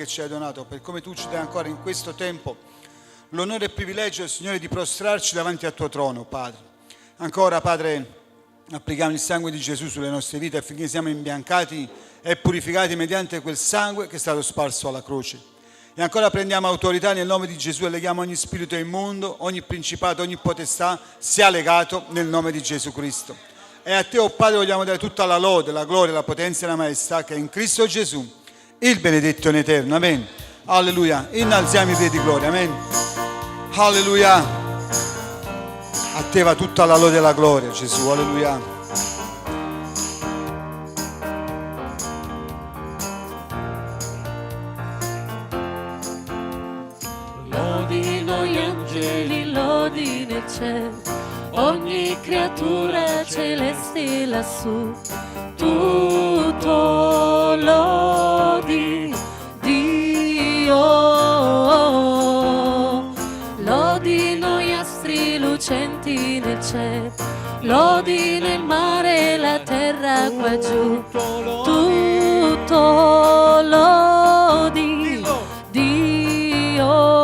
ci hai donato, per come tu ci dai ancora in questo tempo l'onore e il privilegio, Signore, di prostrarci davanti al tuo trono, Padre. Ancora, Padre, applicare il sangue di Gesù sulle nostre vite affinché siamo imbiancati e purificati mediante quel sangue che è stato sparso alla croce. E ancora prendiamo autorità nel nome di Gesù e leghiamo ogni spirito immondo, ogni principato, ogni potestà sia legato nel nome di Gesù Cristo. E a te, oh Padre, vogliamo dare tutta la lode, la gloria, la potenza e la maestà che è in Cristo Gesù, il benedetto in eterno. Amen. Alleluia. Innalziamo i piedi di gloria. Amen. Alleluia. A te va tutta la lode e la gloria, Gesù, alleluia. Lodino gli angeli, lodi nel cielo, ogni creatura celeste lassù, tutto lodi Dio. Lodino gli astri lucenti nel cielo, lodi nel mare, la terra qua giù, tutto lodi Dio.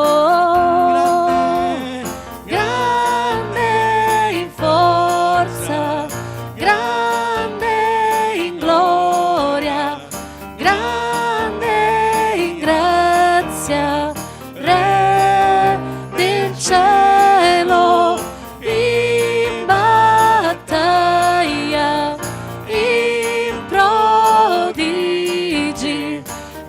Grande in forza, grande in gloria, grande in grazia, Re del cielo, in battaglia, in prodigi,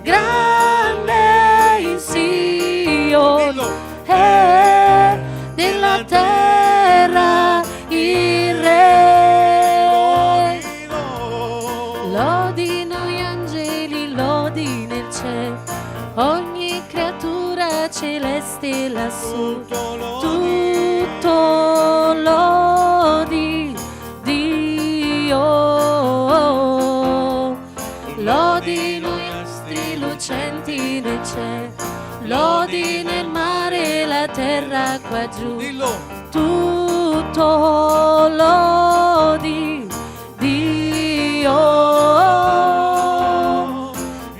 grande in Sion, e della terra il Re. Lodino gli angeli, lodi nel cielo, ogni creatura celeste lassù, tutto lodi Dio. Lodino gli astri lucenti nel cielo, lodi nel mare, la terra qua giù, tutto lodi Dio.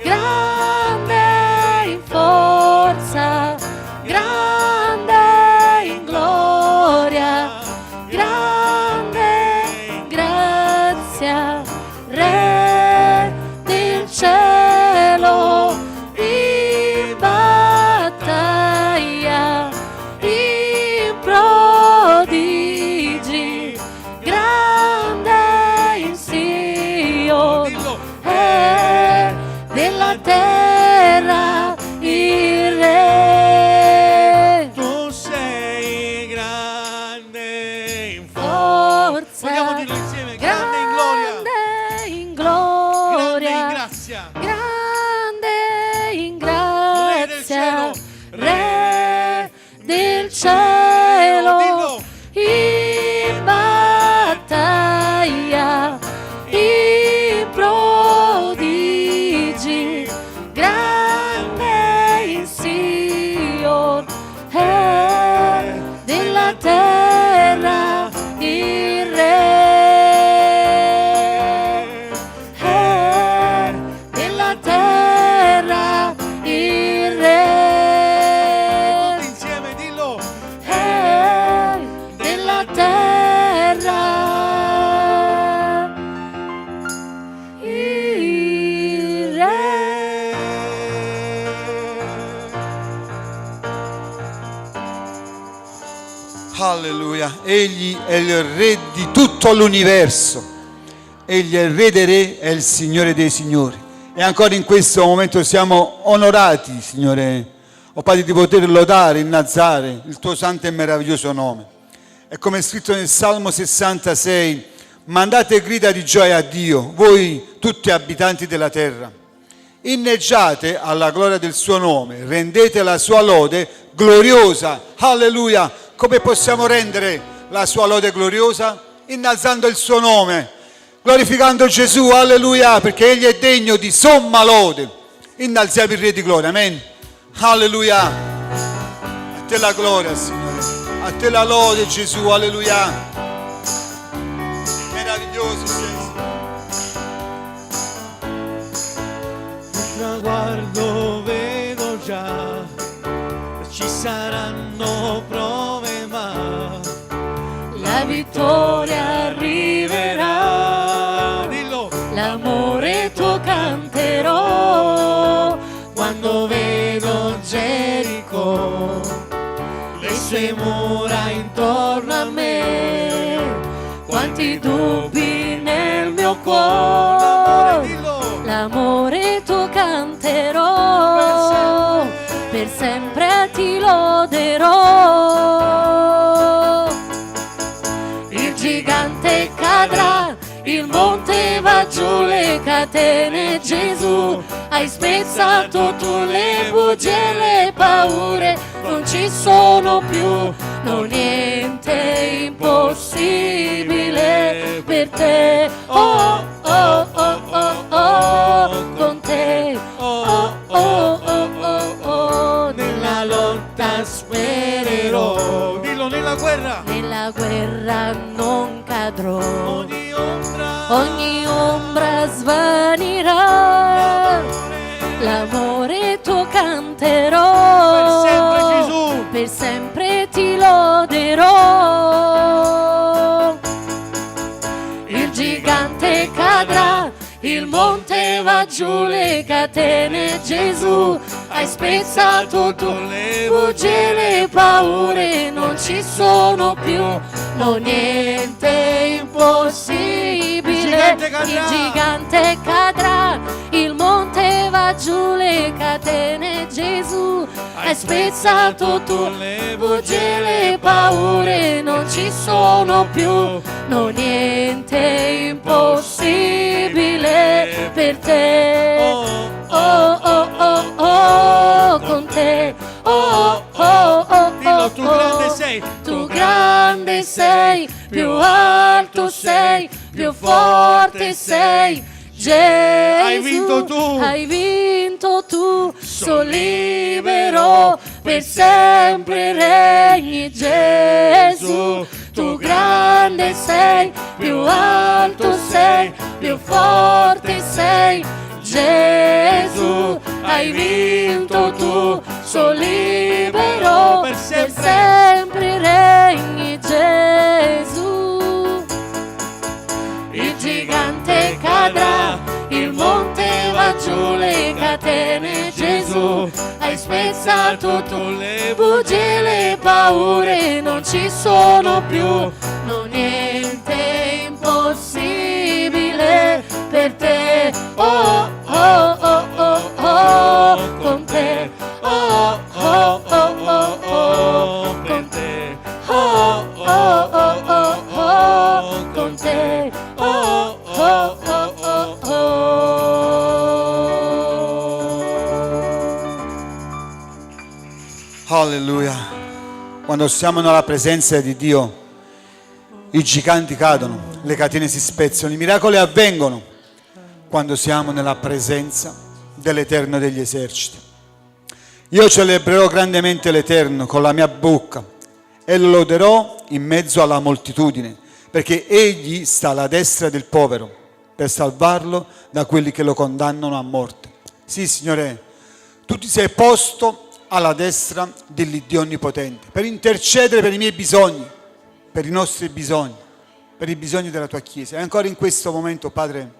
Grande in forza, grande in gloria, grande in grazia, Re del cielo, in battaglia, in prodigi, grande in Sion, e della terra il Re. Tu sei grande in forza. Vogliamo dirlo insieme, grande in gloria, Grande in grande in gloria, grazia, grande in Re del grazia, cielo, Re del cielo, Dillo. in battaglia, in prodigi, grande in Sion, e della terra il Re, e della terra il Re, tutti insieme, dillo. e della terra il Re. Alleluia. Egli è il Re di tutto l'universo. Egli è il Re dei Re, è il Signore dei Signori. E ancora in questo momento siamo onorati, Signore, oh Padre, di poter lodare, innalzare il tuo santo e meraviglioso nome. E come è scritto nel Salmo 66, mandate grida di gioia a Dio, voi tutti abitanti della terra. Inneggiate alla gloria del suo nome, rendete la sua lode gloriosa. Alleluia. Come possiamo rendere la sua lode gloriosa? Innalzando il suo nome, glorificando Gesù, alleluia, perché egli è degno di somma lode. Innalziamo il Re di gloria, amen. Alleluia. A te la gloria, Signore, a te la lode, Gesù, alleluia. Meraviglioso sei. Il traguardo vero l'amore tuo canterò. Quando vedo Gerico, le sue mura intorno a me, Quanti dubbi nel mio Amore, cuore, dillo. l'amore tuo canterò, per sempre ti loderò. Il gigante cadrà, il monte va giù, le catene Gesù, hai spezzato tu le bugie e le paure, non ci sono più, no niente impossibile per te, oh oh oh oh oh, con te, oh oh oh oh oh, Nella lotta spererò, dillo, nella guerra, nella guerra non cadrò. ogni Ombra svanirà, l'amore tuo canterò, per sempre Gesù, per sempre ti loderò. Il gigante cadrà, il monte va giù, le catene Gesù, hai spezzato tu le bugie e le paure, non ci sono più, no niente impossibile. Il gigante cadrà, il monte va giù, le catene Gesù, hai spezzato tu le bugie e le paure, non ci sono più, no niente impossibile per te, oh oh oh oh, con te, oh oh oh dillo, oh, tu grande sei, tu grande sei, più alto sei, più forte sei, Gesù, Hai vinto tu. hai vinto tu, sono libero, per sempre regni Gesù, tu grande sei, più alto sei, più forte sei, Gesù, hai vinto tu, sono libero, Per per sempre. sempre regni Gesù. Il gigante cadrà, il monte va giù, le catene Gesù, hai spezzato tu le bugie e le paure, non ci sono più, no niente impossibile per te, oh oh oh oh oh, con te, oh oh oh oh oh, con te, oh oh oh oh oh, con te, oh oh oh oh oh. Alleluia. Quando siamo nella presenza di Dio, i giganti cadono, le catene si spezzano, i miracoli avvengono quando siamo nella presenza dell'Eterno degli eserciti. Io celebrerò grandemente l'Eterno con la mia bocca e lo loderò in mezzo alla moltitudine, perché egli sta alla destra del povero per salvarlo da quelli che lo condannano a morte. Sì, Signore, tu ti sei posto alla destra dell'Iddio Onnipotente per intercedere per i miei bisogni, per i nostri bisogni, per i bisogni della tua Chiesa. E ancora in questo momento, Padre,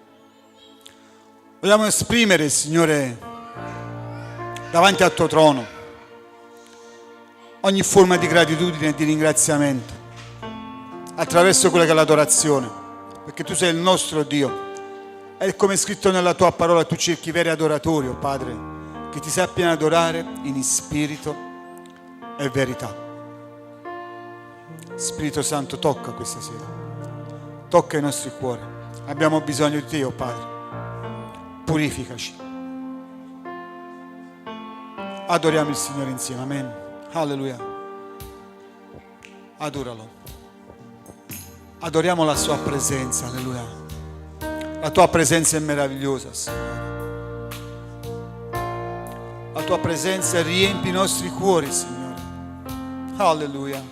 vogliamo esprimere, Signore, davanti al tuo trono ogni forma di gratitudine e di ringraziamento attraverso quella che è l'adorazione, perché tu sei il nostro Dio e come è scritto nella tua parola tu cerchi veri adoratori, oh Padre, che ti sappiano adorare in spirito e verità. Spirito Santo, tocca questa sera, tocca i nostri cuori, abbiamo bisogno di te, oh Padre, purificaci. Adoriamo il Signore insieme, amen. Alleluia. Adoralo. Adoriamo la sua presenza, alleluia. La tua presenza è meravigliosa, Signore. La tua presenza riempie i nostri cuori, Signore. Alleluia.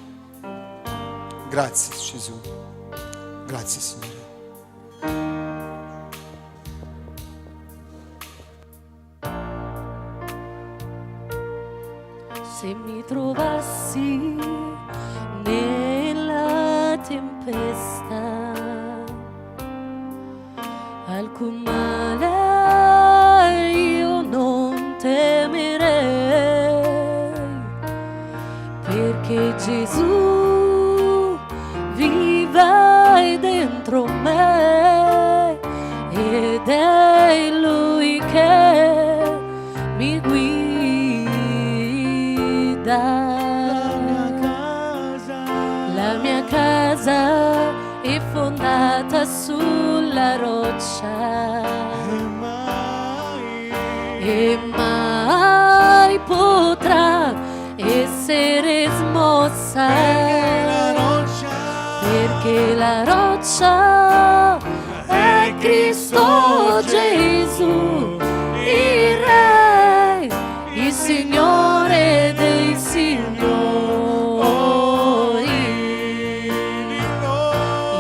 Grazie, Gesù. Grazie, Signore. Se mi trovassi nella tempesta, alcun male io non temerei, perché Gesù vive dentro me ed è Lui che mi guida. La mia casa è fondata sulla roccia e mai potrà essere smossa, perché la roccia è Cristo Gesù, il Re, il Signore dei Signori.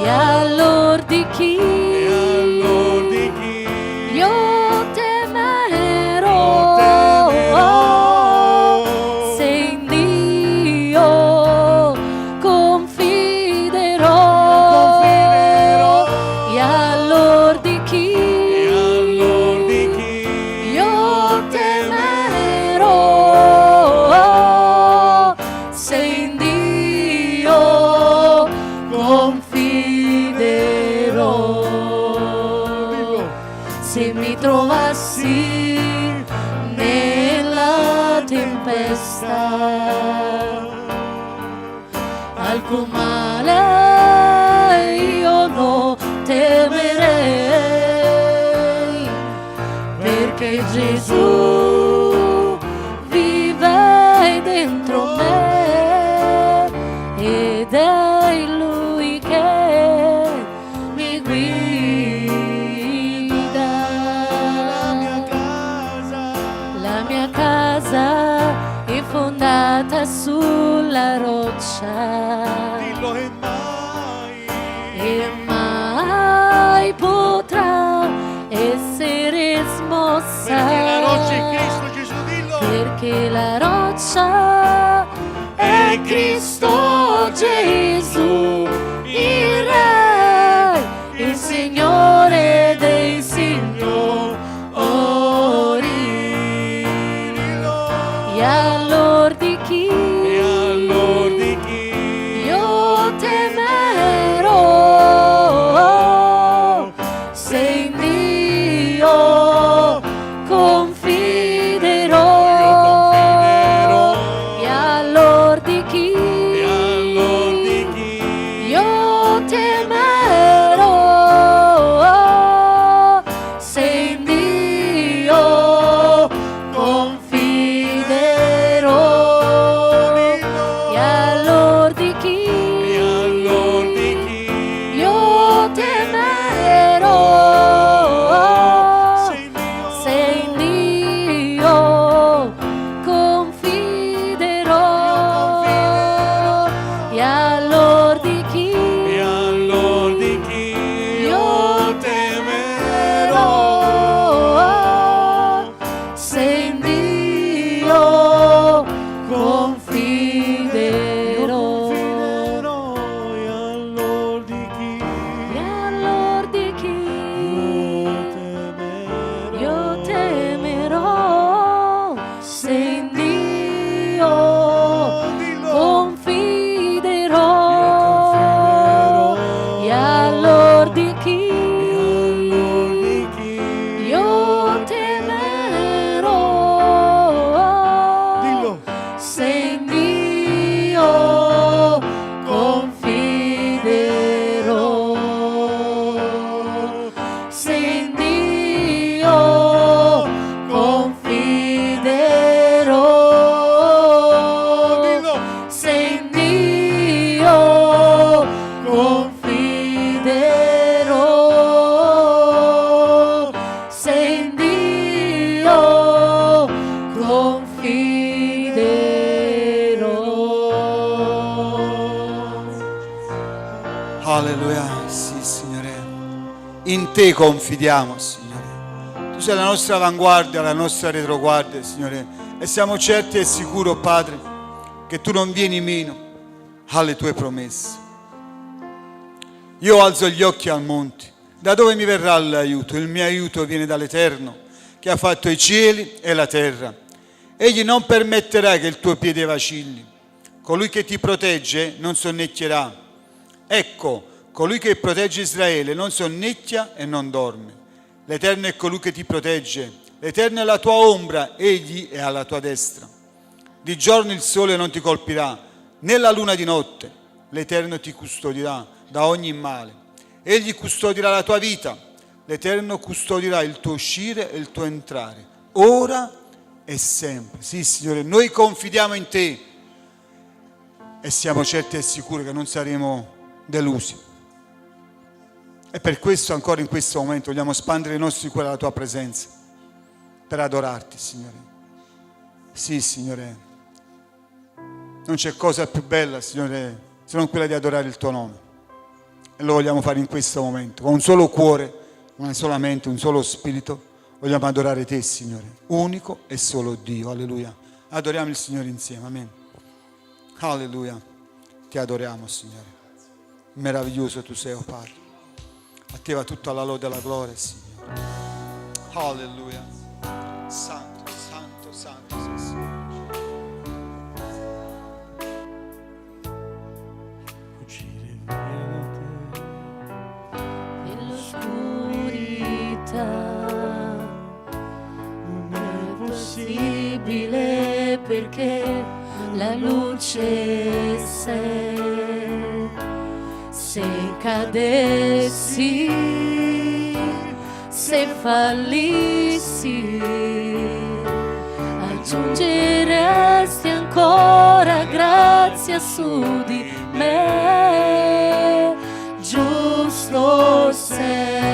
E allora di chi io temerò, se in Dio confiderò. E allora di chi io temerò, se in Dio confiderò. Se mi trovassi nella tempesta, alcun male io non temerei, perché Gesù vive dentro me ed è Lui che mi guida. La mia casa è fondata sulla roccia e mai potrà essere smossa, perché la roccia è Cristo Gesù, il Re, il Signore dei Signori. E allora di chi io temerò, se in Dio confiderò. E allora di chi io temerò, se in Dio confiderò. E allora di chi io temerò, se in Dio confiderò. E allora di chi io temerò, se in Dio confiderò. E allora di chi io temerò, se in Dio confiderò. E allora di chi io temerò, se in Dio confiderò. Se in Dio confiderò, se in Dio confiderò, se in Dio confiderò. Alleluia, sì Signore, in te confidiamo Signore, tu sei la nostra avanguardia, la nostra retroguardia Signore, e siamo certi e sicuri Padre che tu non vieni meno alle tue promesse. Io alzo gli occhi al monte, Da dove mi verrà l'aiuto? Il mio aiuto viene dall'Eterno, che ha fatto i cieli e la terra. Egli non permetterà che il tuo piede vacilli. Colui che ti protegge non sonnecchierà. Ecco, colui che protegge Israele non sonnecchia e non dorme. L'Eterno è colui che ti protegge. L'Eterno è la tua ombra, egli è alla tua destra. Di giorno il sole non ti colpirà, né la luna di notte. L'Eterno ti custodirà da ogni male. Egli custodirà la tua vita. L'Eterno custodirà il tuo uscire e il tuo entrare, ora e sempre. Sì, Signore, noi confidiamo in Te e siamo certi e sicuri che non saremo delusi. E per questo ancora in questo momento vogliamo spandere i nostri cuori alla Tua presenza per adorarti, Signore. Sì, Signore, non c'è cosa più bella, Signore, se non quella di adorare il Tuo nome. E lo vogliamo fare in questo momento, con un solo cuore, una sola mente, un solo spirito. Vogliamo adorare Te, Signore, unico e solo Dio. Alleluia. Adoriamo il Signore insieme. Amen. Alleluia. Ti adoriamo, Signore. Meraviglioso Tu sei, oh Padre. A Te va tutta la lode e la gloria, Signore. Alleluia. Santo, santo, santo sei, Signore. Non è possibile perché la luce sei. Se cadessi, se fallissi, aggiungeresti ancora grazia su di me. Giusto sei.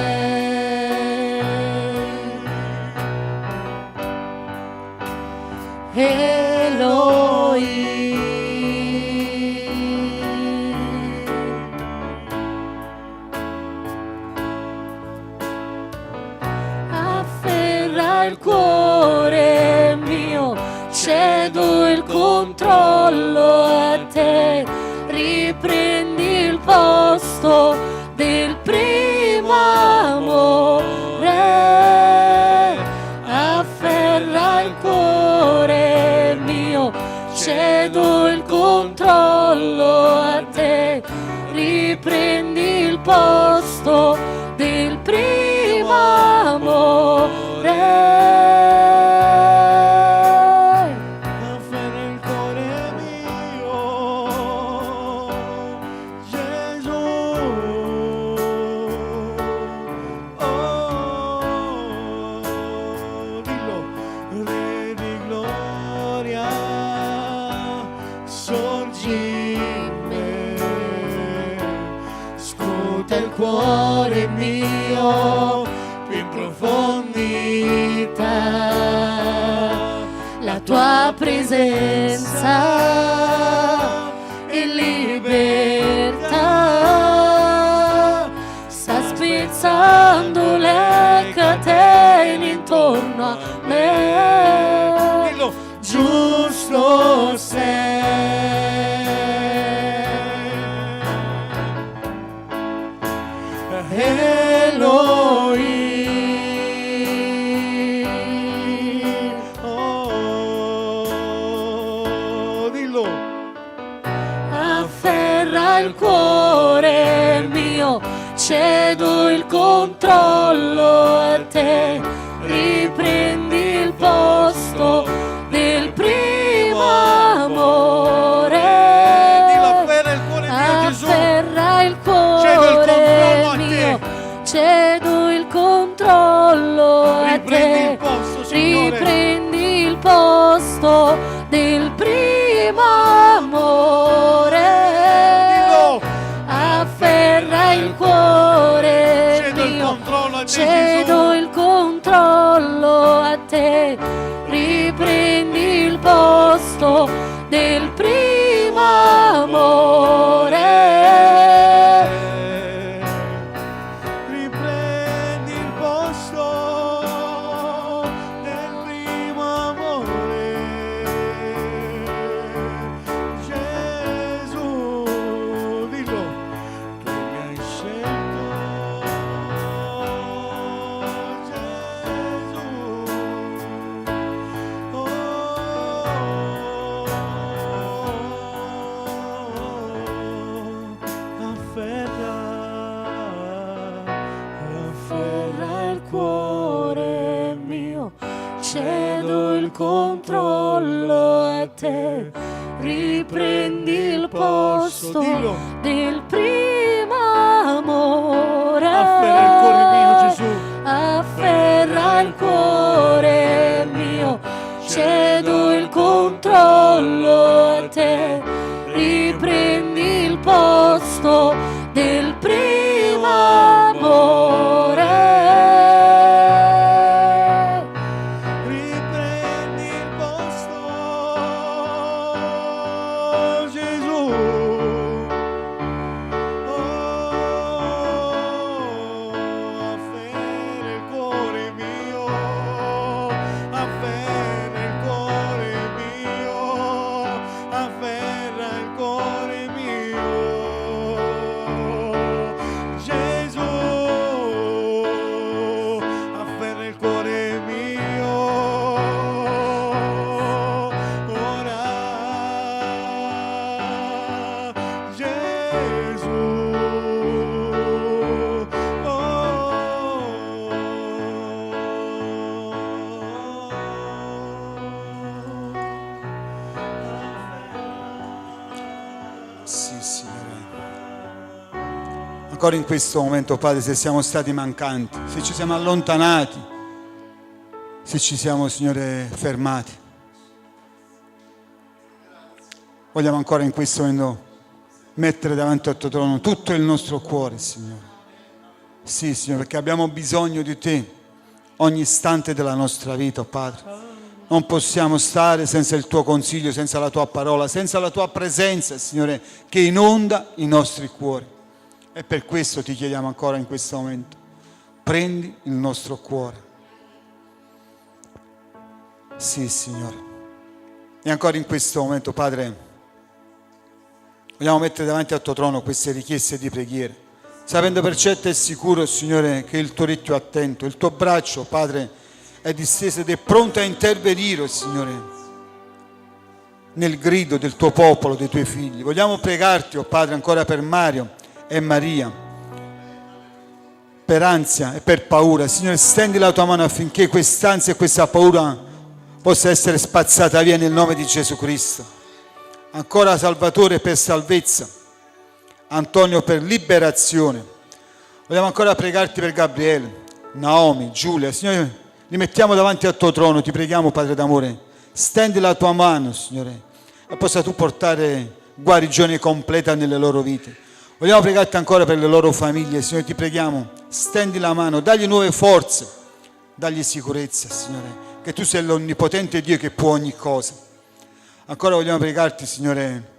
Afferra il cuore mio, cedo il controllo a te, riprendi il posto del primo amore. Afferra il cuore mio, cedo il controllo a te, riprendi il posto del primo amore. Afferra il cuore mio, Gesù. Dillo, Re di gloria, sorgi in me. Scruta il cuore mio più in profondità, la tua presenza e libertà sta spezzando le catene intorno a me. Dillo, Giusto sei. Elohim. dillo. Afferra il cuore mio, cedo il controllo a te, riprendi il posto del primo amore. Dillo, afferra il cuore mio, Gesù. Afferra il Cedo il controllo cuore a mio, te. cedo il controllo a Riprendi te, il posto, Signore. riprendi il posto del primo amore. Dillo, Afferra il cuore cedo il mio, controllo a te, cedo Gesù. il controllo a te, riprendi il posto del primo amore. Riprendi il posto del primo amore. controllo a te, riprendi il posto Dillo. del primo amore. Afferra il cuore mio, Gesù. Afferra il cuore mio, cedo il controllo a te, riprendi il posto del primo amore. Riprendi il posto, Gesù. Afferra il cuore mio, afferra il cuore mio, afferra il cuore mio, Gesù. Afferra il cuore mio, ora, Gesù. Sì, Signore. Ancora in questo momento, Padre, se siamo stati mancanti, se ci siamo allontanati, se ci siamo, Signore, fermati, vogliamo ancora in questo momento mettere davanti al tuo trono tutto il nostro cuore, Signore. Sì, Signore, perché abbiamo bisogno di te ogni istante della nostra vita, Padre. Non possiamo stare senza il tuo consiglio, senza la tua parola, senza la tua presenza, Signore, che inonda i nostri cuori. E per questo ti chiediamo ancora in questo momento, prendi il nostro cuore. Sì, Signore. E ancora in questo momento, Padre, vogliamo mettere davanti al tuo trono queste richieste di preghiera, sapendo per certo e sicuro, Signore, che il tuo orecchio è attento, il tuo braccio, Padre, è disteso ed è pronto a intervenire, Signore, nel grido del tuo popolo, dei tuoi figli. Vogliamo pregarti, oh Padre, ancora per Mario e Maria, per ansia e per paura. Signore, stendi la tua mano affinché quest'ansia e questa paura possa essere spazzata via nel nome di Gesù Cristo. Ancora Salvatore per salvezza, Antonio per liberazione. Vogliamo ancora pregarti per Gabriele, Naomi, Giulia. Signore, li mettiamo davanti al tuo trono, ti preghiamo, Padre d'amore, stendi la tua mano, Signore, e possa tu portare guarigione completa nelle loro vite. Vogliamo pregarti ancora per le loro famiglie, Signore, ti preghiamo, stendi la mano, dagli nuove forze, dagli sicurezza, Signore, che tu sei l'onnipotente Dio che può ogni cosa. Ancora vogliamo pregarti, Signore,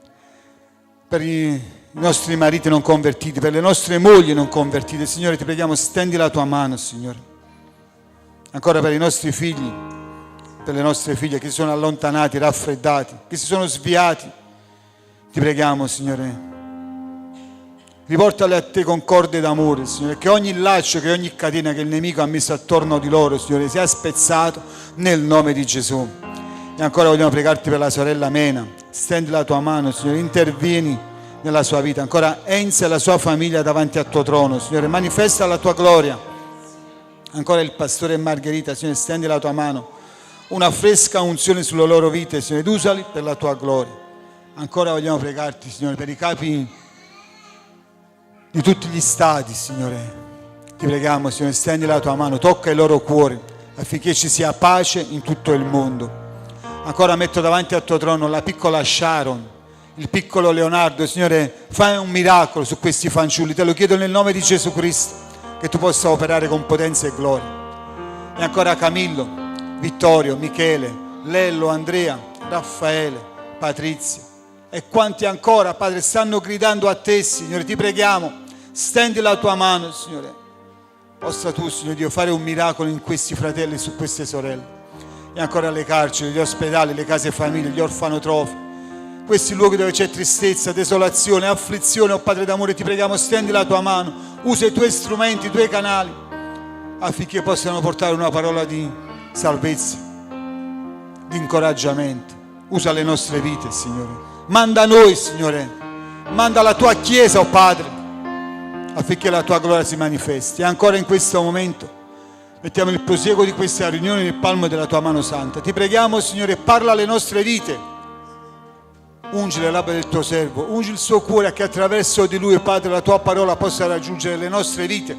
per i nostri mariti non convertiti, per le nostre mogli non convertite. Signore, ti preghiamo, stendi la tua mano, Signore. Ancora per i nostri figli, per le nostre figlie che si sono allontanati, raffreddati, che si sono sviati. Ti preghiamo, Signore, riportali a te con corde d'amore, Signore, che ogni laccio, che ogni catena che il nemico ha messo attorno di loro, Signore, sia spezzato nel nome di Gesù. E ancora vogliamo pregarti per la sorella Mena, stendi la tua mano, Signore, intervieni nella sua vita. Ancora Enza e la sua famiglia davanti al tuo trono, Signore, manifesta la tua gloria. Ancora il pastore Margherita, Signore, stendi la tua mano, una fresca unzione sulle loro vite, Signore, ed usali per la tua gloria. Ancora vogliamo pregarti, Signore, per i capi di tutti gli stati, Signore. Ti preghiamo, Signore, stendi la tua mano, tocca i loro cuori affinché ci sia pace in tutto il mondo. Ancora metto davanti al tuo trono la piccola Sharon, il piccolo Leonardo. Signore, fai un miracolo su questi fanciulli, te lo chiedo nel nome di Gesù Cristo, che tu possa operare con potenza e gloria. E ancora Camillo, Vittorio, Michele, Lello, Andrea, Raffaele, Patrizia e quanti ancora, Padre, stanno gridando a te, Signore. Ti preghiamo, stendi la tua mano, Signore. Possa tu, Signore Dio, fare un miracolo in questi fratelli e su queste sorelle. E ancora le carceri, gli ospedali, le case famiglie, gli orfanotrofi, questi luoghi dove c'è tristezza, desolazione, afflizione. Oh Padre d'amore, ti preghiamo, stendi la tua mano, usa i tuoi strumenti, i tuoi canali, affinché possano portare una parola di salvezza, di incoraggiamento. Usa le nostre vite, Signore. Manda noi, Signore, manda la tua Chiesa, oh Padre, affinché la tua gloria si manifesti. E ancora in questo momento Mettiamo il prosieguo di questa riunione nel palmo della tua mano santa. Ti preghiamo, Signore, parla alle nostre vite. Ungi le labbra del tuo servo, ungi il suo cuore, che attraverso di lui, Padre, la tua parola possa raggiungere le nostre vite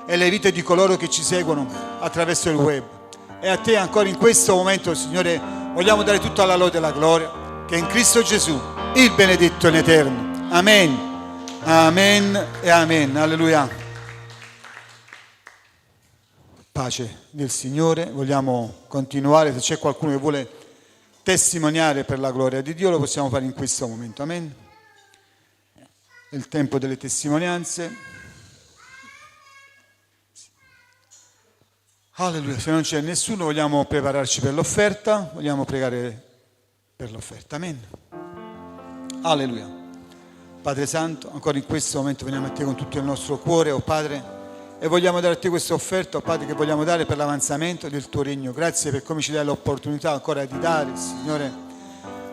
e le vite di coloro che ci seguono attraverso il web. E a te ancora in questo momento, Signore, vogliamo dare tutta la lode e la gloria, che in Cristo Gesù, il benedetto in eterno. Amen, amen e amen. Alleluia. Pace del Signore. Vogliamo continuare. Se c'è qualcuno che vuole testimoniare per la gloria di Dio, lo possiamo fare in questo momento. Amen. È il tempo delle testimonianze. Alleluia. Se non c'è nessuno, vogliamo prepararci per l'offerta. Vogliamo pregare per l'offerta. Amen. Alleluia. Padre Santo, ancora in questo momento veniamo a te con tutto il nostro cuore, oh Padre, e vogliamo dare a te questa offerta, oh Padre, che vogliamo dare per l'avanzamento del tuo regno. Grazie per come ci dai l'opportunità ancora di dare, Signore.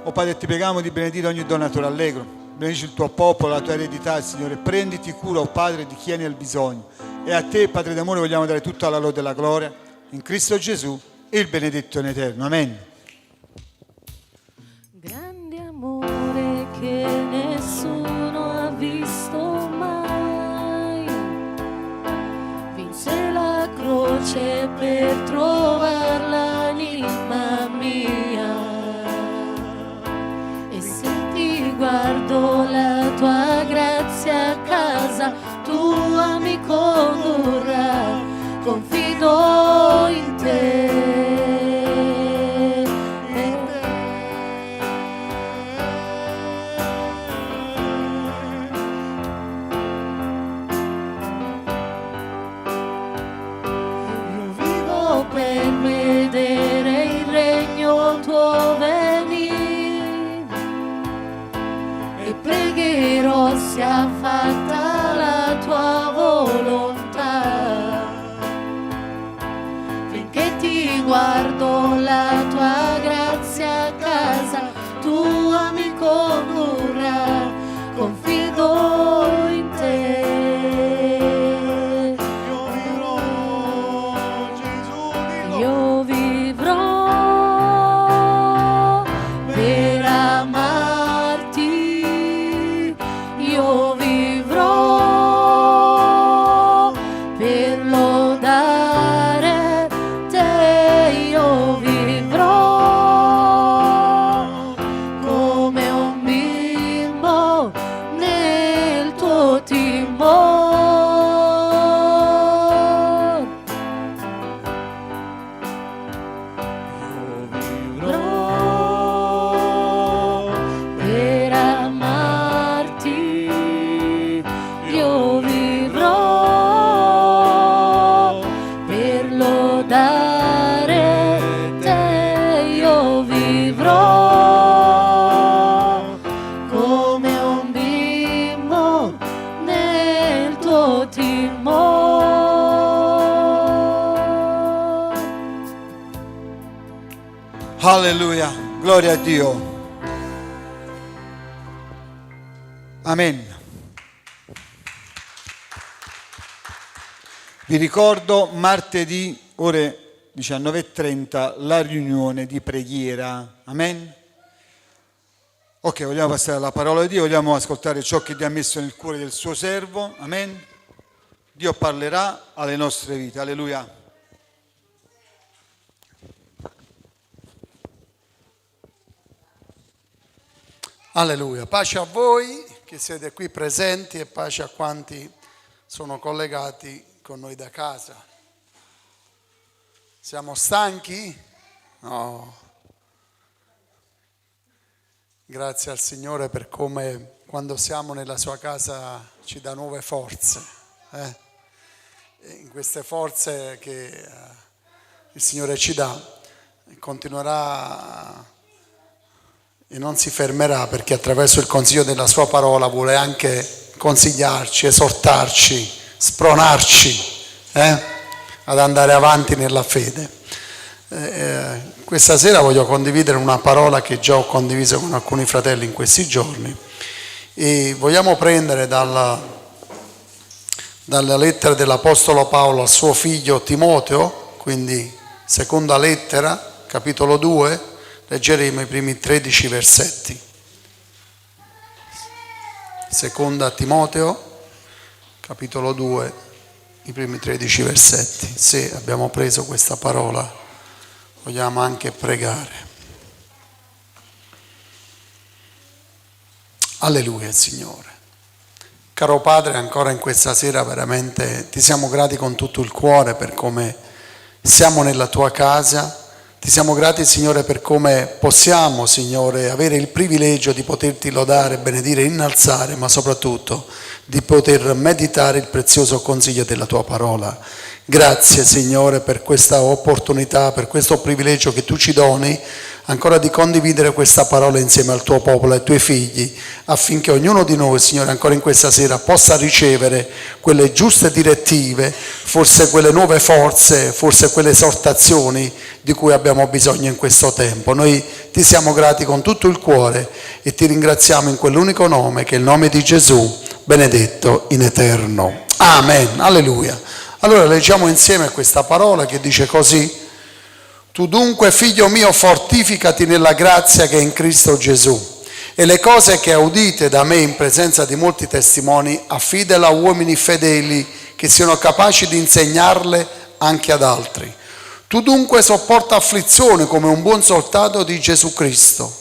Oh Padre, ti preghiamo di benedire ogni donatore allegro. Benedici il tuo popolo, la tua eredità, Signore. Prenditi cura, oh Padre, di chi è nel bisogno. E a te, Padre d'amore, vogliamo dare tutta la lode e la gloria. In Cristo Gesù, il benedetto in eterno. Amen. Grande amore che nessuno ha visto mai, vinse la croce per trovare l'anima mia. E se ti guardo la tua grazia a casa, tua mi condurrà, confido in te. Per vedere il regno tuo venire, e pregherò sia fatta la tua volontà, finché ti guardo la tua grazia a casa, tua mi condurrà, confido in te. Io vivrò per amarti, io vivrò per lodare te, io vivrò come un bimbo nel tuo timore. Per amarti io vivrò, per lodare te io vivrò, come un bimbo nel tuo timore. Alleluia. Gloria a Dio. Amen. Vi ricordo martedì ore 19:30 la riunione di preghiera. Amen. Ok, vogliamo passare alla parola di Dio, vogliamo ascoltare ciò che Dio ha messo nel cuore del suo servo. Amen. Dio parlerà alle nostre vite. Alleluia. Alleluia, pace a voi che siete qui presenti e pace a quanti sono collegati con noi da casa. Siamo stanchi? No. Grazie al Signore per come quando siamo nella sua casa ci dà nuove forze. E in queste forze che il Signore ci dà continuerà e non si fermerà, perché attraverso il consiglio della sua parola vuole anche consigliarci, esortarci, spronarci ad andare avanti nella fede. Questa sera voglio condividere una parola che già ho condiviso con alcuni fratelli in questi giorni, e vogliamo prendere dal dalla lettera dell'Apostolo Paolo al suo figlio Timoteo, quindi seconda lettera, capitolo 2, leggeremo i primi 13 versetti. Seconda Timoteo, capitolo 2, i primi 13 versetti. Se abbiamo preso questa parola, vogliamo anche pregare. Alleluia, Signore. Caro Padre, ancora in questa sera veramente ti siamo grati con tutto il cuore per come siamo nella tua casa. Ti siamo grati, Signore, per come possiamo, Signore, avere il privilegio di poterti lodare, benedire, innalzare, ma soprattutto di poter meditare il prezioso consiglio della tua parola. Grazie, Signore, per questa opportunità, per questo privilegio che tu ci doni, ancora di condividere questa parola insieme al tuo popolo, ai tuoi figli, affinché ognuno di noi, Signore, ancora in questa sera possa ricevere quelle giuste direttive, forse quelle nuove forze, forse quelle esortazioni di cui abbiamo bisogno in questo tempo. Noi ti siamo grati con tutto il cuore e ti ringraziamo in quell'unico nome che è il nome di Gesù, benedetto in eterno. Amen. Alleluia. Allora leggiamo insieme questa parola che dice così: tu dunque, figlio mio, fortificati nella grazia che è in Cristo Gesù, e le cose che udite da me in presenza di molti testimoni affidala a uomini fedeli che siano capaci di insegnarle anche ad altri. Tu dunque sopporta afflizioni come un buon soldato di Gesù Cristo.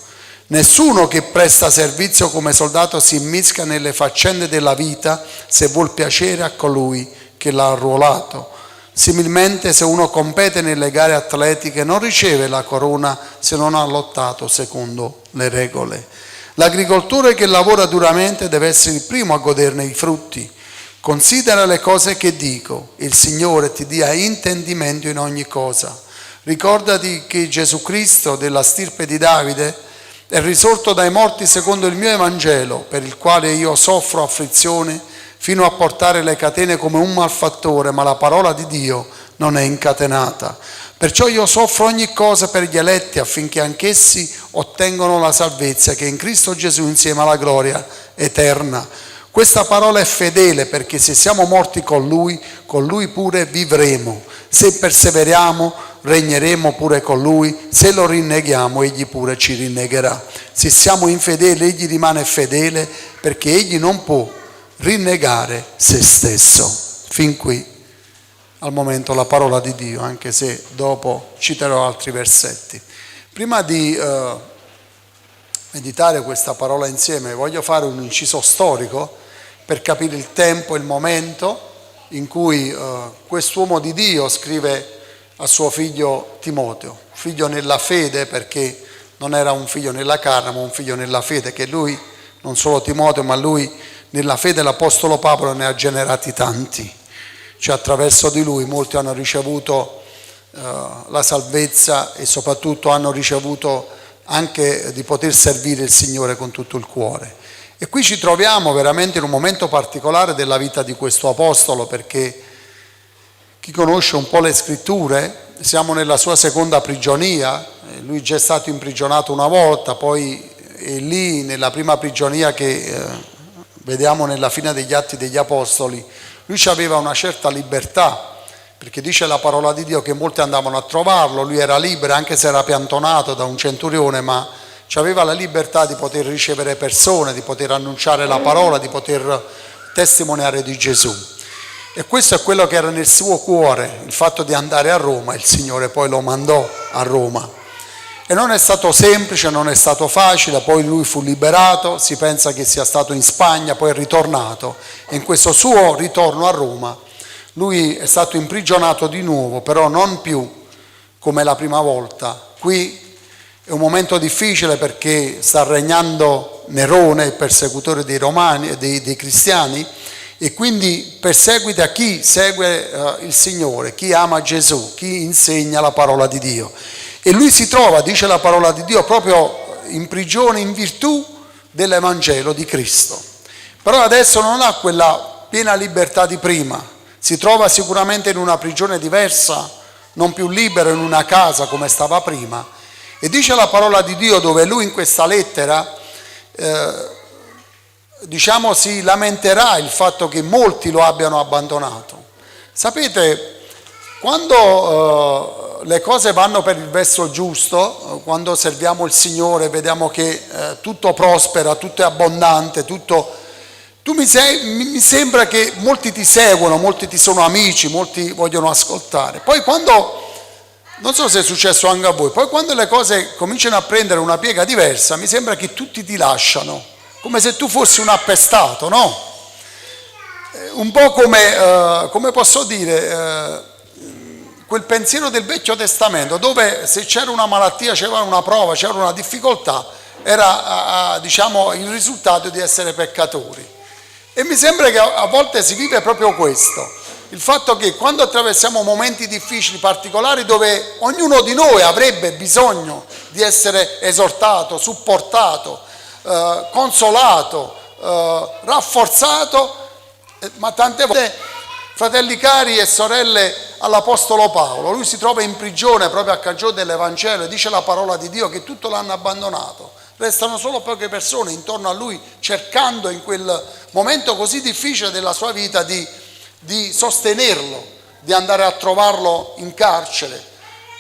Nessuno che presta servizio come soldato si immisca nelle faccende della vita se vuol piacere a colui che l'ha arruolato. Similmente, se uno compete nelle gare atletiche non riceve la corona se non ha lottato secondo le regole. L'agricoltore che lavora duramente deve essere il primo a goderne i frutti. Considera le cose che dico, il Signore ti dia intendimento in ogni cosa. Ricordati che Gesù Cristo, della stirpe di Davide, è risorto dai morti secondo il mio Evangelo, per il quale io soffro afflizione fino a portare le catene come un malfattore, ma la parola di Dio non è incatenata. Perciò io soffro ogni cosa per gli eletti, affinché anch'essi ottengano la salvezza che è in Cristo Gesù insieme alla gloria eterna. Questa parola è fedele, perché se siamo morti con Lui pure vivremo. Se perseveriamo, regneremo pure con Lui. Se lo rinneghiamo, Egli pure ci rinnegherà. Se siamo infedeli, Egli rimane fedele, perché Egli non può rinnegare se stesso. Fin qui al momento la parola di Dio, anche se dopo citerò altri versetti. Prima di meditare questa parola insieme voglio fare un inciso storico per capire il tempo, il momento in cui quest'uomo di Dio scrive a suo figlio Timoteo, figlio nella fede, perché non era un figlio nella carne ma un figlio nella fede, che lui, non solo Timoteo, ma lui nella fede l'Apostolo Paolo ne ha generati tanti, cioè attraverso di lui molti hanno ricevuto la salvezza e soprattutto hanno ricevuto anche di poter servire il Signore con tutto il cuore. E qui ci troviamo veramente in un momento particolare della vita di questo apostolo, perché chi conosce un po' le scritture, siamo nella sua seconda prigionia, lui già è stato imprigionato una volta, poi è lì nella prima prigionia che vediamo nella fine degli Atti degli Apostoli. Lui aveva una certa libertà, perché dice la parola di Dio che molti andavano a trovarlo, lui era libero anche se era piantonato da un centurione, ma aveva la libertà di poter ricevere persone, di poter annunciare la parola, di poter testimoniare di Gesù. E questo è quello che era nel suo cuore, il fatto di andare a Roma. Il Signore poi lo mandò a Roma. E non è stato semplice, non è stato facile, poi lui fu liberato, si pensa che sia stato in Spagna, poi è ritornato. E in questo suo ritorno a Roma lui è stato imprigionato di nuovo, però non più come la prima volta. Qui è un momento difficile perché sta regnando Nerone, il persecutore dei romani, dei cristiani, e quindi perseguita chi segue il Signore, chi ama Gesù, chi insegna la parola di Dio. E lui si trova, dice la parola di Dio, proprio in prigione in virtù dell'Evangelo di Cristo. Però adesso non ha quella piena libertà di prima, si trova sicuramente in una prigione diversa, non più libero in una casa come stava prima. E dice la parola di Dio, dove lui in questa lettera diciamo, si lamenterà il fatto che molti lo abbiano abbandonato. Sapete, quando le cose vanno per il verso giusto, quando serviamo il Signore, vediamo che tutto prospera, tutto è abbondante, mi sembra che molti ti seguono, molti ti sono amici, molti vogliono ascoltare. Poi quando, non so se è successo anche a voi, poi quando le cose cominciano a prendere una piega diversa, mi sembra che tutti ti lasciano, come se tu fossi un appestato, no? Un po' come posso dire, quel pensiero del Vecchio Testamento, dove se c'era una malattia, c'era una prova, c'era una difficoltà, era diciamo il risultato di essere peccatori. E mi sembra che a volte si vive proprio questo, il fatto che quando attraversiamo momenti difficili, particolari, dove ognuno di noi avrebbe bisogno di essere esortato, supportato, consolato, rafforzato, ma tante volte, fratelli cari e sorelle, all'Apostolo Paolo, lui si trova in prigione proprio a cagione dell'Evangelo e dice la parola di Dio che tutto l'hanno abbandonato. Restano solo poche persone intorno a lui cercando in quel momento così difficile della sua vita di sostenerlo, di andare a trovarlo in carcere.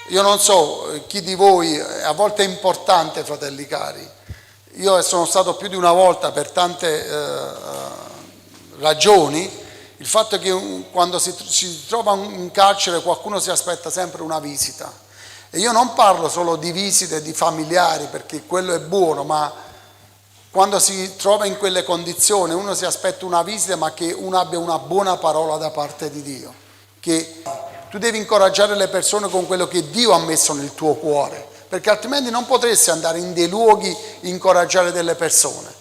Io non so chi di voi, a volte è importante, fratelli cari. Io sono stato più di una volta per tante ragioni. Il fatto è che quando si trova in carcere qualcuno si aspetta sempre una visita. E io non parlo solo di visite di familiari, perché quello è buono, ma quando si trova in quelle condizioni uno si aspetta una visita, ma che uno abbia una buona parola da parte di Dio. Che tu devi incoraggiare le persone con quello che Dio ha messo nel tuo cuore, perché altrimenti non potresti andare in dei luoghi e incoraggiare delle persone.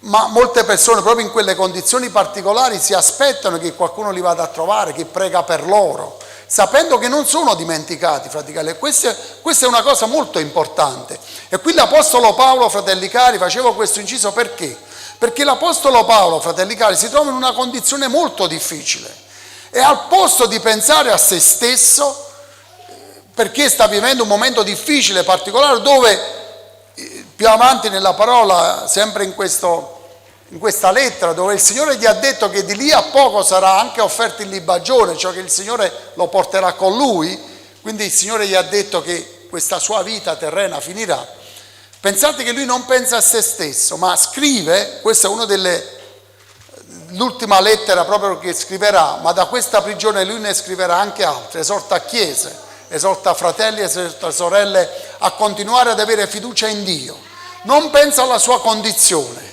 Ma molte persone proprio in quelle condizioni particolari si aspettano che qualcuno li vada a trovare, che prega per loro, sapendo che non sono dimenticati, fratelli. Questa è una cosa molto importante. E qui l'Apostolo Paolo, fratelli cari, facevo questo inciso perché? Perché l'Apostolo Paolo, fratelli cari, si trova in una condizione molto difficile e al posto di pensare a se stesso, perché sta vivendo un momento difficile, particolare, dove più avanti nella parola, sempre in questa lettera, dove il Signore gli ha detto che di lì a poco sarà anche offerto in libagione, cioè che il Signore lo porterà con lui, quindi il Signore gli ha detto che questa sua vita terrena finirà. Pensate che lui non pensa a se stesso, ma scrive, questa è una l'ultima lettera proprio che scriverà, ma da questa prigione lui ne scriverà anche altre, esorta chiese, esorta fratelli, esorta sorelle a continuare ad avere fiducia in Dio. Non pensa alla sua condizione,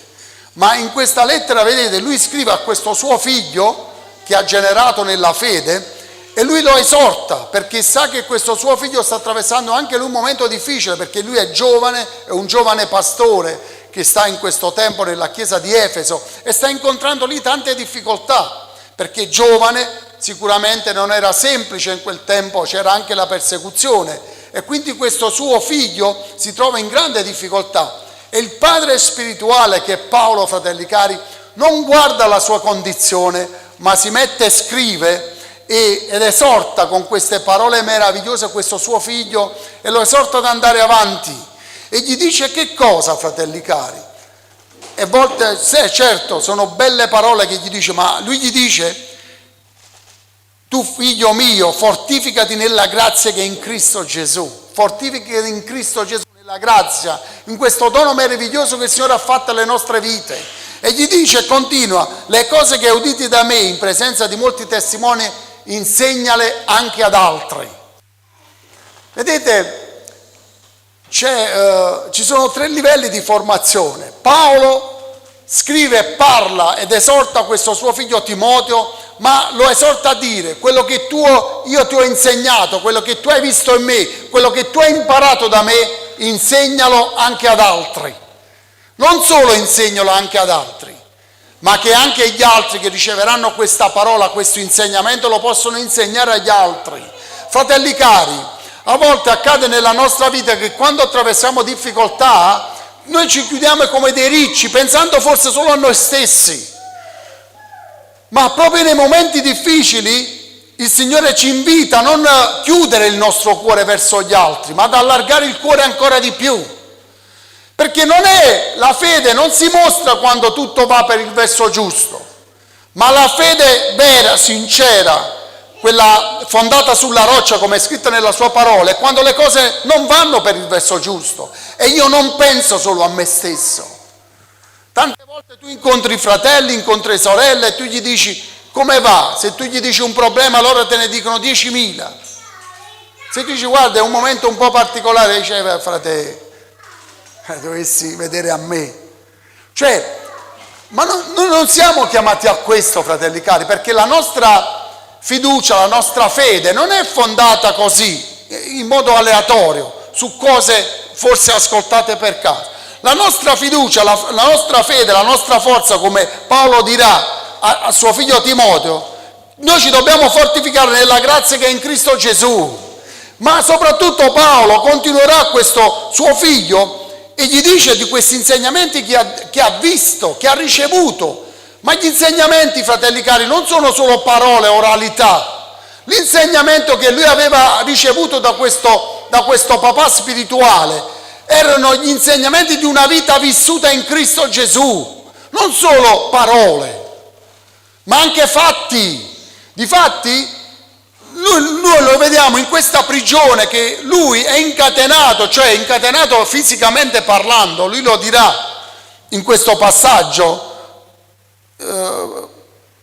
ma in questa lettera, vedete, lui scrive a questo suo figlio che ha generato nella fede e lui lo esorta perché sa che questo suo figlio sta attraversando anche lui un momento difficile, perché lui è giovane, è un giovane pastore che sta in questo tempo nella chiesa di Efeso e sta incontrando lì tante difficoltà, perché giovane sicuramente non era semplice in quel tempo, c'era anche la persecuzione e quindi questo suo figlio si trova in grande difficoltà. E il padre spirituale, che è Paolo, fratelli cari, non guarda la sua condizione, ma si mette e scrive ed esorta con queste parole meravigliose questo suo figlio e lo esorta ad andare avanti. E gli dice che cosa, fratelli cari? E a volte, certo, sono belle parole che gli dice, ma lui gli dice: tu figlio mio, fortificati nella grazia che è in Cristo Gesù. Fortificati in Cristo Gesù, nella grazia, in questo dono meraviglioso che il Signore ha fatto alle nostre vite. E gli dice, continua, le cose che udite da me in presenza di molti testimoni, insegnale anche ad altri. Vedete, ci sono 3 livelli di formazione. Paolo scrive, parla ed esorta questo suo figlio Timoteo, ma lo esorta a dire: quello che io ti ho insegnato, quello che tu hai visto in me, quello che tu hai imparato da me, insegnalo anche ad altri. Non solo insegnalo anche ad altri, ma che anche gli altri che riceveranno questa parola, questo insegnamento, lo possono insegnare agli altri. Fratelli cari, a volte accade nella nostra vita che quando attraversiamo difficoltà noi ci chiudiamo come dei ricci, pensando forse solo a noi stessi. Ma proprio nei momenti difficili il Signore ci invita a non chiudere il nostro cuore verso gli altri, ma ad allargare il cuore ancora di più. Perché la fede non si mostra quando tutto va per il verso giusto, ma la fede vera, sincera, quella fondata sulla roccia come è scritto nella sua parola, è quando le cose non vanno per il verso giusto e io non penso solo a me stesso. Tante volte tu incontri fratelli, incontri sorelle e tu gli dici come va? Se tu gli dici un problema loro te ne dicono 10.000. Se tu dici guarda è un momento un po' particolare, diceva fratello, dovessi vedere a me. Cioè, ma noi non siamo chiamati a questo, fratelli cari, perché la nostra fiducia, la nostra fede non è fondata così, in modo aleatorio, su cose forse ascoltate per caso. La nostra fiducia, la nostra fede, la nostra forza, come Paolo dirà a suo figlio Timoteo, noi ci dobbiamo fortificare nella grazia che è in Cristo Gesù. Ma soprattutto Paolo continuerà questo suo figlio e gli dice di questi insegnamenti che ha visto, che ha ricevuto. Ma gli insegnamenti, fratelli cari, non sono solo parole, oralità. L'insegnamento che lui aveva ricevuto da questo papà spirituale erano gli insegnamenti di una vita vissuta in Cristo Gesù. Non solo parole, ma anche fatti. Difatti, noi lo vediamo in questa prigione che lui è incatenato, cioè incatenato fisicamente parlando, lui lo dirà in questo passaggio,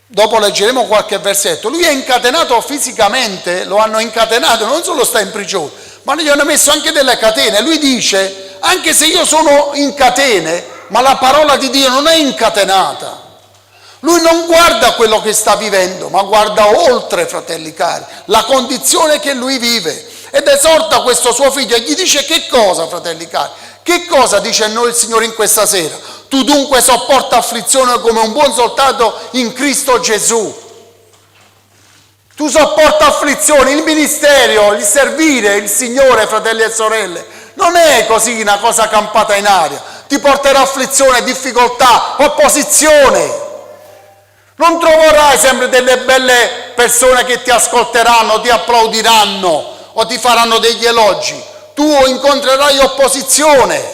dopo leggeremo qualche versetto, lui è incatenato fisicamente, lo hanno incatenato, non solo sta in prigione, ma gli hanno messo anche delle catene. Lui dice, anche se io sono in catene, ma la parola di Dio non è incatenata. Lui non guarda quello che sta vivendo, ma guarda oltre, fratelli cari, la condizione che lui vive. Ed esorta questo suo figlio e gli dice che cosa, fratelli cari? Che cosa dice a noi il Signore in questa sera? Tu dunque sopporta afflizione come un buon soldato in Cristo Gesù. Tu sopporta afflizioni, il ministero, il servire il Signore, fratelli e sorelle, non è così una cosa campata in aria. Ti porterà afflizione, difficoltà, opposizione. Non troverai sempre delle belle persone che ti ascolteranno, ti applaudiranno o ti faranno degli elogi. Tu incontrerai opposizione,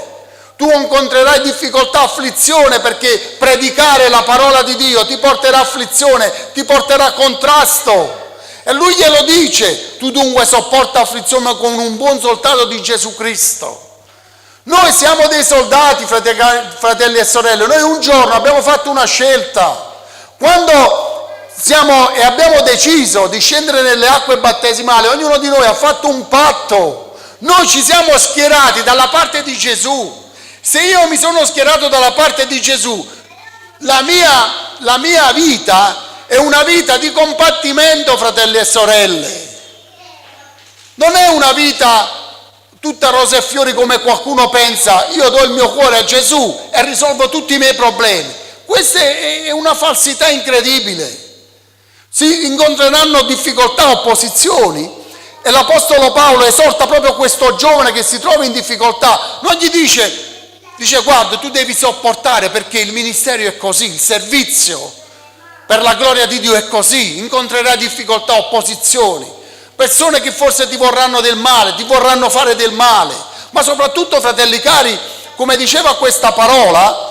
tu incontrerai difficoltà, afflizione, perché predicare la parola di Dio ti porterà afflizione, ti porterà contrasto. E lui glielo dice, tu dunque sopporta afflizione con un buon soldato di Gesù Cristo. Noi siamo dei soldati, fratelli e sorelle, noi un giorno abbiamo fatto una scelta. Quando abbiamo deciso di scendere nelle acque battesimali, ognuno di noi ha fatto un patto. Noi ci siamo schierati dalla parte di Gesù. Se io mi sono schierato dalla parte di Gesù, la mia vita è una vita di combattimento, fratelli e sorelle. Non è una vita tutta rose e fiori come qualcuno pensa, io do il mio cuore a Gesù e risolvo tutti i miei problemi. Questa è una falsità incredibile. Si incontreranno difficoltà, opposizioni, e l'Apostolo Paolo esorta proprio questo giovane che si trova in difficoltà. Non gli dice guarda, tu devi sopportare perché il ministero è così, il servizio per la gloria di Dio è così, incontrerai difficoltà, opposizioni, persone che forse ti vorranno del male, ti vorranno fare del male, ma soprattutto, fratelli cari, come diceva questa parola,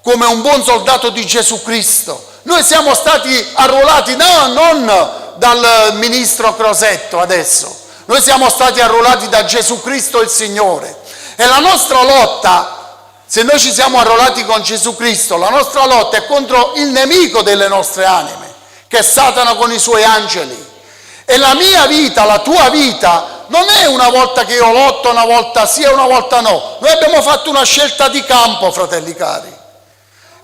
come un buon soldato di Gesù Cristo. Noi siamo stati arruolati non dal ministro Crosetto adesso, noi siamo stati arruolati da Gesù Cristo il Signore. E la nostra lotta, se noi ci siamo arruolati con Gesù Cristo, la nostra lotta è contro il nemico delle nostre anime, che è Satana con i suoi angeli. E la mia vita, la tua vita, non è una volta che io lotto, una volta sì e una volta no. Noi abbiamo fatto una scelta di campo, fratelli cari.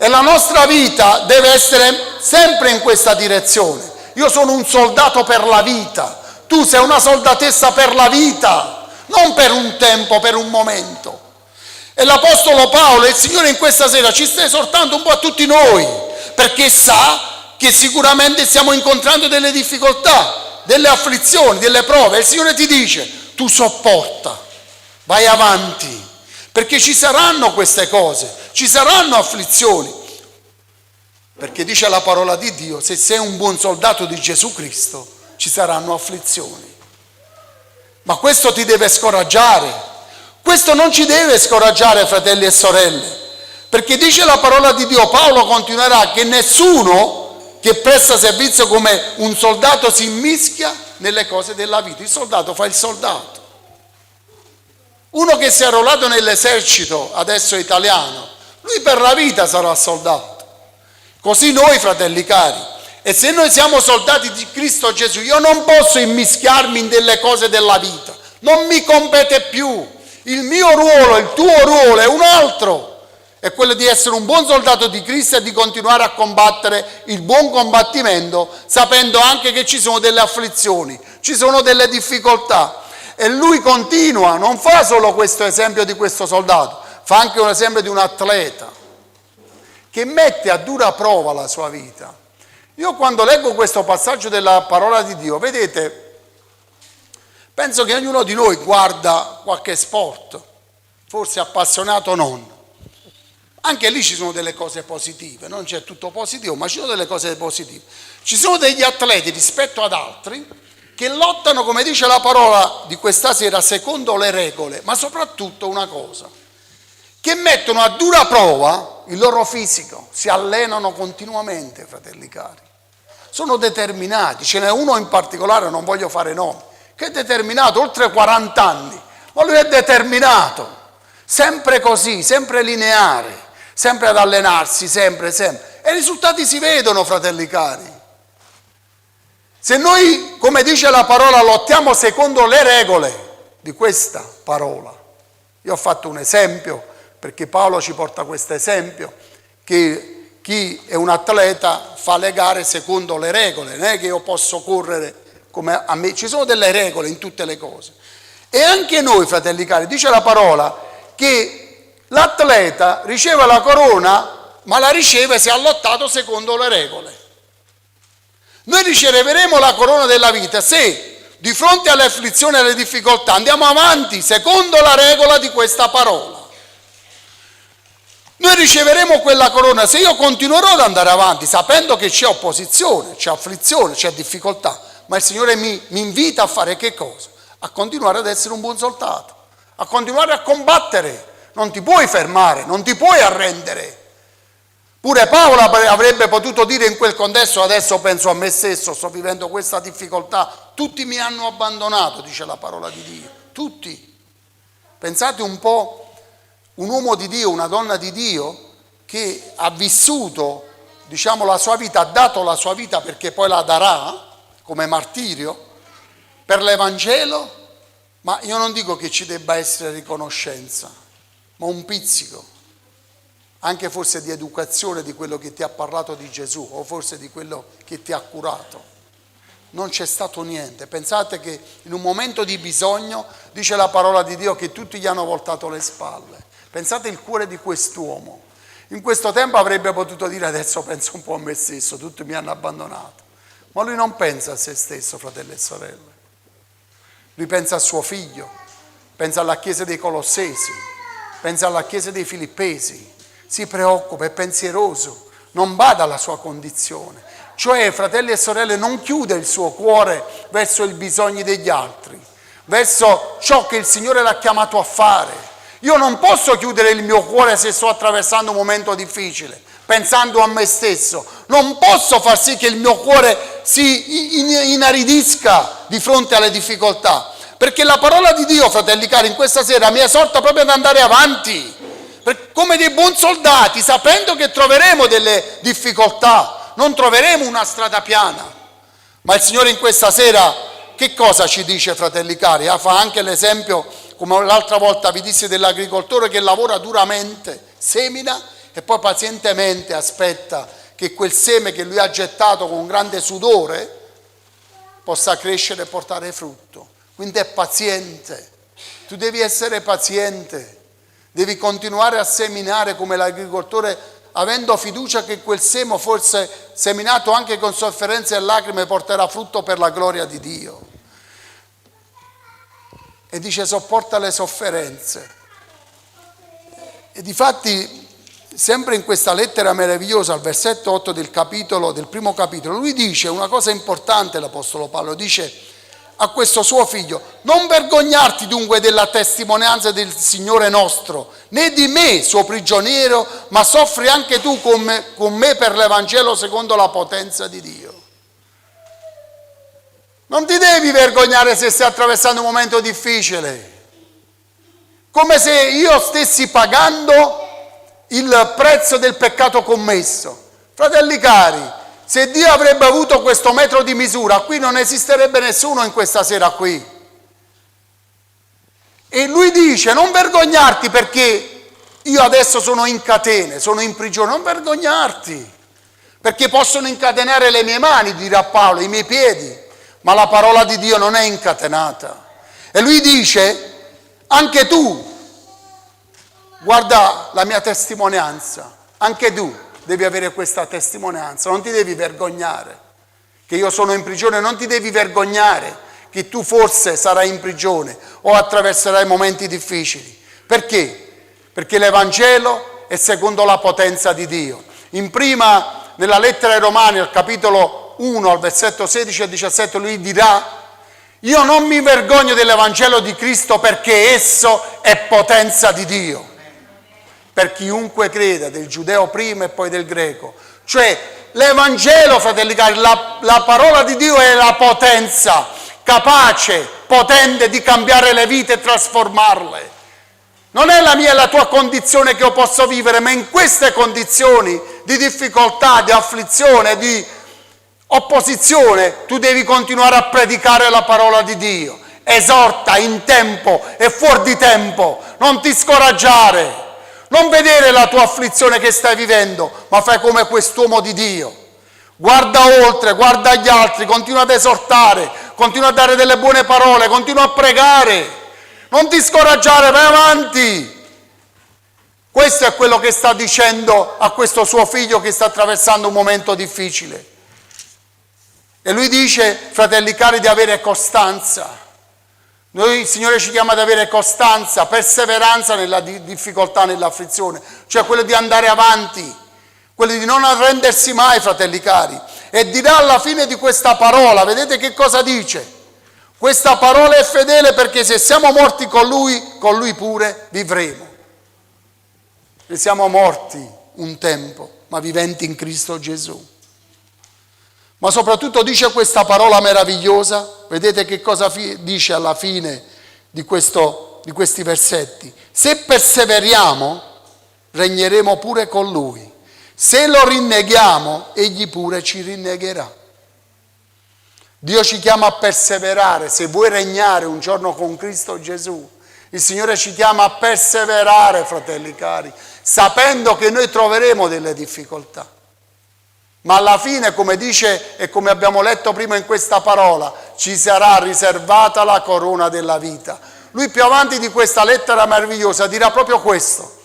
E la nostra vita deve essere sempre in questa direzione. Io sono un soldato per la vita, tu sei una soldatessa per la vita, non per un tempo, per un momento. E l'Apostolo Paolo e il Signore in questa sera ci sta esortando un po' a tutti noi, perché sa che sicuramente stiamo incontrando delle difficoltà, delle afflizioni, delle prove. E il Signore ti dice, tu sopporta, vai avanti, perché ci saranno queste cose, ci saranno afflizioni, perché dice la parola di Dio, se sei un buon soldato di Gesù Cristo, ci saranno afflizioni. Ma questo ti deve scoraggiare, Questo non ci deve scoraggiare, fratelli e sorelle, perché dice la parola di Dio, Paolo continuerà, che nessuno che presta servizio come un soldato si immischia nelle cose della vita. Il soldato fa il soldato. Uno che si è arruolato nell'esercito, adesso italiano, lui per la vita sarà soldato. Così noi, fratelli cari, e se noi siamo soldati di Cristo Gesù, io non posso immischiarmi in delle cose della vita, non mi compete più. Il mio ruolo, il tuo ruolo è un altro, è quello di essere un buon soldato di Cristo e di continuare a combattere il buon combattimento, sapendo anche che ci sono delle afflizioni, ci sono delle difficoltà. E lui continua, non fa solo questo esempio di questo soldato, fa anche un esempio di un atleta che mette a dura prova la sua vita. Io quando leggo questo passaggio della parola di Dio, vedete, penso che ognuno di noi guarda qualche sport, forse appassionato o non. Anche lì ci sono delle cose positive, non c'è tutto positivo, ma ci sono delle cose positive. Ci sono degli atleti rispetto ad altri che lottano, come dice la parola di questa sera, secondo le regole, ma soprattutto una cosa, che mettono a dura prova il loro fisico, si allenano continuamente, fratelli cari. Sono determinati, ce n'è uno in particolare, non voglio fare nomi, che è determinato, oltre 40 anni, ma lui è determinato, sempre così, sempre lineare, sempre ad allenarsi, sempre. E i risultati si vedono, fratelli cari. Se noi, come dice la parola, lottiamo secondo le regole di questa parola, io ho fatto un esempio, perché Paolo ci porta questo esempio, che chi è un atleta fa le gare secondo le regole, non è che io posso correre come a me, ci sono delle regole in tutte le cose. E anche noi, fratelli cari, dice la parola che l'atleta riceve la corona, ma la riceve se ha lottato secondo le regole. Noi riceveremo la corona della vita se di fronte alle afflizioni e alle difficoltà andiamo avanti secondo la regola di questa parola. Noi riceveremo quella corona se io continuerò ad andare avanti sapendo che c'è opposizione, c'è afflizione, c'è difficoltà, ma il Signore mi invita a fare che cosa? A continuare ad essere un buon soldato, a continuare a combattere. Non ti puoi fermare, non ti puoi arrendere. Pure Paolo avrebbe potuto dire in quel contesto, adesso penso a me stesso, sto vivendo questa difficoltà, tutti mi hanno abbandonato, dice la parola di Dio, tutti. Pensate un po', un uomo di Dio, una donna di Dio che ha vissuto, diciamo, la sua vita, ha dato la sua vita perché poi la darà come martirio per l'Evangelo, ma io non dico che ci debba essere riconoscenza, ma un pizzico. Anche forse di educazione di quello che ti ha parlato di Gesù o forse di quello che ti ha curato. Non c'è stato niente. Pensate che in un momento di bisogno dice la parola di Dio che tutti gli hanno voltato le spalle. Pensate il cuore di quest'uomo. In questo tempo avrebbe potuto dire adesso penso un po' a me stesso, tutti mi hanno abbandonato. Ma lui non pensa a se stesso, fratelli e sorelle. Lui pensa a suo figlio, pensa alla chiesa dei Colossesi, pensa alla chiesa dei Filippesi. Si preoccupa, è pensieroso, non bada alla sua condizione. Cioè, fratelli e sorelle, non chiude il suo cuore verso i bisogni degli altri, verso ciò che il Signore l'ha chiamato a fare. Io non posso chiudere il mio cuore se sto attraversando un momento difficile, pensando a me stesso. Non posso far sì che il mio cuore si inaridisca di fronte alle difficoltà. Perché la parola di Dio, fratelli cari, in questa sera mi esorta proprio ad andare avanti. Come dei buoni soldati, sapendo che troveremo delle difficoltà, non troveremo una strada piana. Ma il Signore in questa sera che cosa ci dice, fratelli cari? Fa anche l'esempio, come l'altra volta vi disse, dell'agricoltore che lavora duramente, semina e poi pazientemente aspetta che quel seme che lui ha gettato con grande sudore possa crescere e portare frutto. Quindi è paziente, tu devi essere paziente. Devi continuare a seminare come l'agricoltore, avendo fiducia che quel seme, forse seminato anche con sofferenze e lacrime, porterà frutto per la gloria di Dio. E dice sopporta le sofferenze. E difatti, sempre in questa lettera meravigliosa, al versetto 8 del primo capitolo, lui dice una cosa importante, l'Apostolo Paolo, dice a questo suo figlio: non vergognarti dunque della testimonianza del Signore nostro, né di me, suo prigioniero, ma soffri anche tu con me per l'Evangelo secondo la potenza di Dio. Non ti devi vergognare se stai attraversando un momento difficile, come se io stessi pagando il prezzo del peccato commesso. Fratelli cari, se Dio avrebbe avuto questo metro di misura, qui non esisterebbe nessuno in questa sera qui. E lui dice: non vergognarti perché io adesso sono in catene, sono in prigione. Non vergognarti, perché possono incatenare le mie mani, dirà Paolo, i miei piedi, ma la parola di Dio non è incatenata. E lui dice: anche tu, guarda la mia testimonianza, anche tu devi avere questa testimonianza, non ti devi vergognare che io sono in prigione, non ti devi vergognare che tu forse sarai in prigione o attraverserai momenti difficili. Perché? Perché l'Evangelo è secondo la potenza di Dio. Nella lettera ai Romani, al capitolo 1, al versetto 16 e 17, lui dirà: io non mi vergogno dell'Evangelo di Cristo perché esso è potenza di Dio. Per chiunque creda, del giudeo prima e poi del greco. Cioè l'Evangelo, fratelli cari, la parola di Dio è la potenza, capace, potente di cambiare le vite e trasformarle. Non è la mia e la tua condizione che io posso vivere, ma in queste condizioni di difficoltà, di afflizione, di opposizione, tu devi continuare a predicare la parola di Dio. Esorta in tempo e fuori di tempo, non ti scoraggiare. Non vedere la tua afflizione che stai vivendo, ma fai come quest'uomo di Dio. Guarda oltre, guarda agli altri, continua ad esortare, continua a dare delle buone parole, continua a pregare. Non ti scoraggiare, vai avanti. Questo è quello che sta dicendo a questo suo figlio che sta attraversando un momento difficile. E lui dice, fratelli cari, di avere costanza. Noi, il Signore ci chiama ad avere costanza, perseveranza nella difficoltà, nell'afflizione, cioè quello di andare avanti, quello di non arrendersi mai, fratelli cari. E dirà alla fine di questa parola, vedete che cosa dice? Questa parola è fedele perché se siamo morti con lui pure vivremo. E siamo morti un tempo, ma viventi in Cristo Gesù. Ma soprattutto dice questa parola meravigliosa, vedete che cosa dice alla fine di questi versetti? Se perseveriamo, regneremo pure con Lui. Se lo rinneghiamo, Egli pure ci rinnegherà. Dio ci chiama a perseverare. Se vuoi regnare un giorno con Cristo Gesù, il Signore ci chiama a perseverare, fratelli cari, sapendo che noi troveremo delle difficoltà. Ma alla fine, come dice e come abbiamo letto prima in questa parola, ci sarà riservata la corona della vita. Lui più avanti di questa lettera meravigliosa dirà proprio questo: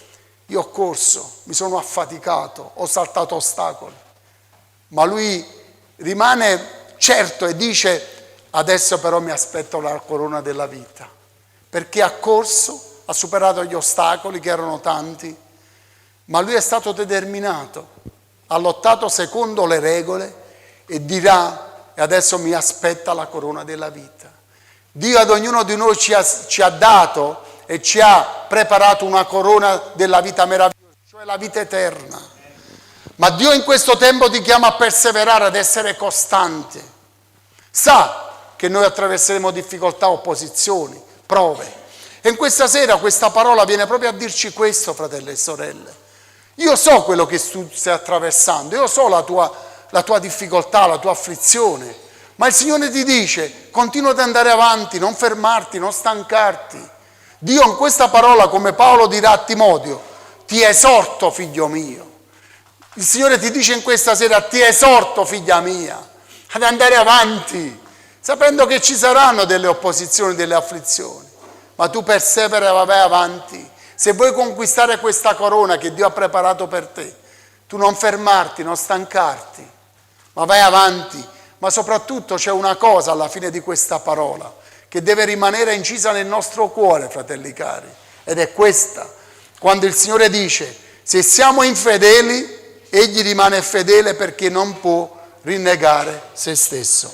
io ho corso, mi sono affaticato, ho saltato ostacoli. Ma lui rimane certo e dice: adesso però mi aspetto la corona della vita, perché ha corso, ha superato gli ostacoli che erano tanti, ma lui è stato determinato. Ha lottato secondo le regole e dirà: e adesso mi aspetta la corona della vita. Dio ad ognuno di noi ci ha dato e ci ha preparato una corona della vita meravigliosa, cioè la vita eterna. Ma Dio in questo tempo ti chiama a perseverare, ad essere costante. Sa che noi attraverseremo difficoltà, opposizioni, prove. E in questa sera questa parola viene proprio a dirci questo, fratelli e sorelle. Io so quello che tu stai attraversando, io so la tua difficoltà, la tua afflizione, ma il Signore ti dice: continua ad andare avanti, non fermarti, non stancarti. Dio in questa parola, come Paolo dirà a Timoteo, ti esorto, figlio mio. Il Signore ti dice in questa sera: ti esorto, figlia mia, ad andare avanti, sapendo che ci saranno delle opposizioni, delle afflizioni, ma tu persevera e vai avanti. Se vuoi conquistare questa corona che Dio ha preparato per te, tu non fermarti, non stancarti, ma vai avanti. Ma soprattutto c'è una cosa alla fine di questa parola che deve rimanere incisa nel nostro cuore, fratelli cari, ed è questa: quando il Signore dice: se siamo infedeli, Egli rimane fedele perché non può rinnegare se stesso.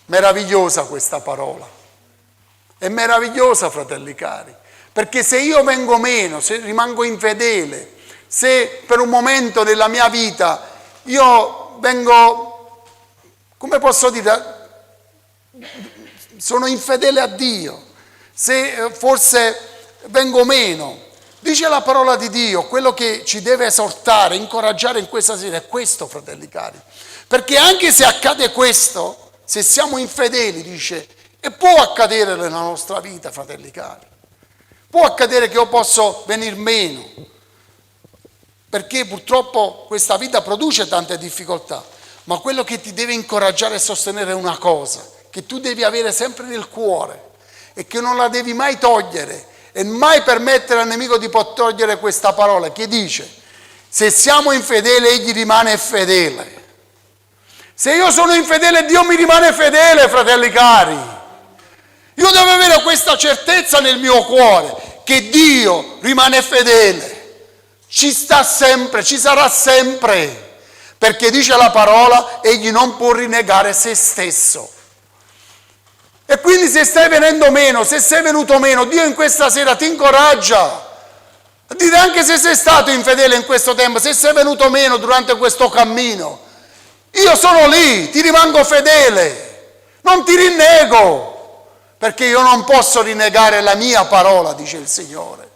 Meravigliosa questa parola. È meravigliosa, fratelli cari, perché se io vengo meno, se rimango infedele, se per un momento della mia vita io vengo, come posso dire, sono infedele a Dio, se forse vengo meno, dice la parola di Dio, quello che ci deve esortare, incoraggiare in questa sera è questo, fratelli cari, perché anche se accade questo, se siamo infedeli, dice, e può accadere nella nostra vita, fratelli cari, può accadere che io posso venir meno, perché purtroppo questa vita produce tante difficoltà, ma quello che ti deve incoraggiare e sostenere è una cosa, che tu devi avere sempre nel cuore e che non la devi mai togliere e mai permettere al nemico di poter togliere questa parola, che dice, se siamo infedeli egli rimane fedele. Se io sono infedele Dio mi rimane fedele, fratelli cari. Io devo avere questa certezza nel mio cuore, che Dio rimane fedele. Ci sta sempre, ci sarà sempre, perché dice la parola, egli non può rinnegare se stesso. E quindi se stai venendo meno, se sei venuto meno, Dio in questa sera ti incoraggia. Dite anche se sei stato infedele in questo tempo, se sei venuto meno durante questo cammino, io sono lì, ti rimango fedele, non ti rinnego, perché io non posso rinnegare la mia parola, dice il Signore.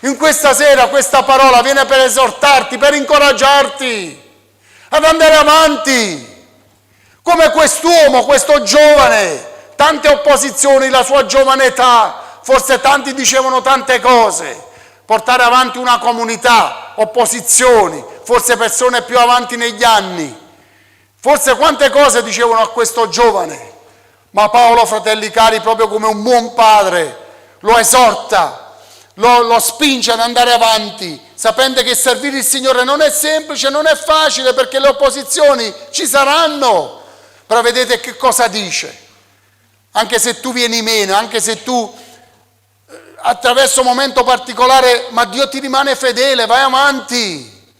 In questa sera questa parola viene per esortarti, per incoraggiarti ad andare avanti, come quest'uomo, questo giovane, tante opposizioni, la sua giovane età, forse tanti dicevano tante cose, portare avanti una comunità, opposizioni, forse persone più avanti negli anni, forse quante cose dicevano a questo giovane, ma Paolo, fratelli cari, proprio come un buon padre, lo esorta, lo spinge ad andare avanti, sapendo che servire il Signore non è semplice, non è facile, perché le opposizioni ci saranno, però vedete che cosa dice? Anche se tu vieni meno, anche se tu attraverso un momento particolare, ma Dio ti rimane fedele, vai avanti,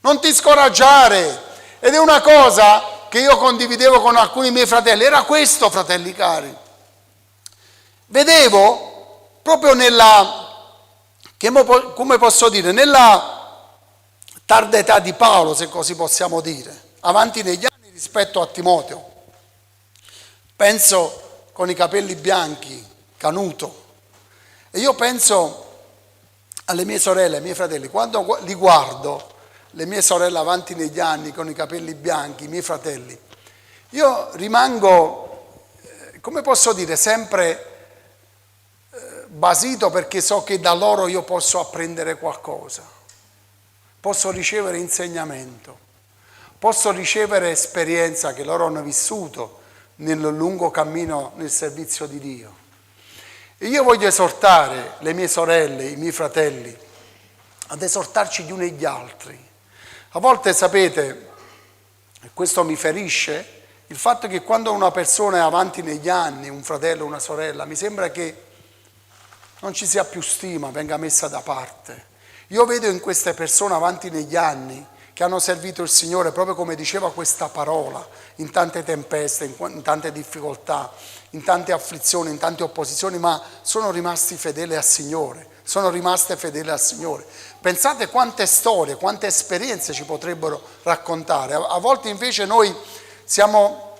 non ti scoraggiare. Ed è una cosa che io condividevo con alcuni miei fratelli, era questo, fratelli cari. Vedevo proprio come posso dire, nella tarda età di Paolo, se così possiamo dire, avanti negli anni rispetto a Timoteo. Penso con i capelli bianchi, canuto. E io penso alle mie sorelle, ai miei fratelli, quando li guardo, le mie sorelle avanti negli anni con i capelli bianchi, i miei fratelli, io rimango, come posso dire, sempre basito, perché so che da loro io posso apprendere qualcosa, posso ricevere insegnamento, posso ricevere esperienza che loro hanno vissuto nel lungo cammino nel servizio di Dio. E io voglio esortare le mie sorelle, i miei fratelli, ad esortarci gli uni e gli altri. A volte, sapete, questo mi ferisce, il fatto che quando una persona è avanti negli anni, un fratello, una sorella, mi sembra che non ci sia più stima, venga messa da parte. Io vedo in queste persone avanti negli anni che hanno servito il Signore, proprio come diceva questa parola, in tante tempeste, in tante difficoltà, in tante afflizioni, in tante opposizioni, ma sono rimasti fedeli al Signore, sono rimaste fedeli al Signore. Pensate quante storie, quante esperienze ci potrebbero raccontare. A volte invece noi siamo,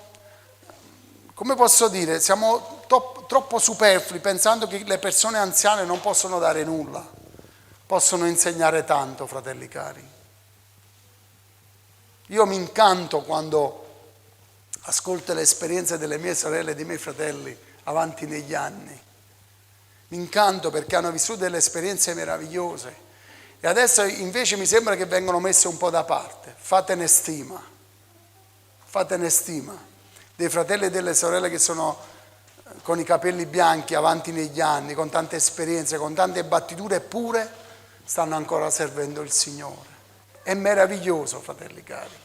come posso dire, siamo troppo superflui, pensando che le persone anziane non possono dare nulla, possono insegnare tanto, fratelli cari. Io mi incanto quando ascolto le esperienze delle mie sorelle e dei miei fratelli avanti negli anni. Mi incanto perché hanno vissuto delle esperienze meravigliose e adesso invece mi sembra che vengono messe un po' da parte. Fatene stima dei fratelli e delle sorelle che sono con i capelli bianchi avanti negli anni, con tante esperienze, con tante battiture, eppure stanno ancora servendo il Signore. È meraviglioso, fratelli cari.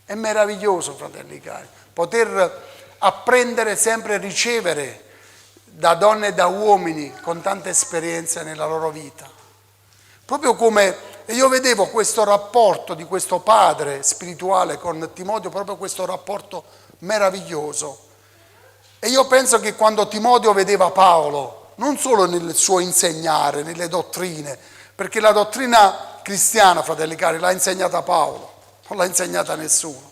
È meraviglioso, fratelli cari, poter apprendere sempre e ricevere da donne e da uomini con tante esperienze nella loro vita. Proprio come io vedevo questo rapporto di questo padre spirituale con Timoteo, proprio questo rapporto meraviglioso. E io penso che quando Timoteo vedeva Paolo, non solo nel suo insegnare, nelle dottrine, perché la dottrina cristiana, fratelli cari, l'ha insegnata Paolo, non l'ha insegnata nessuno.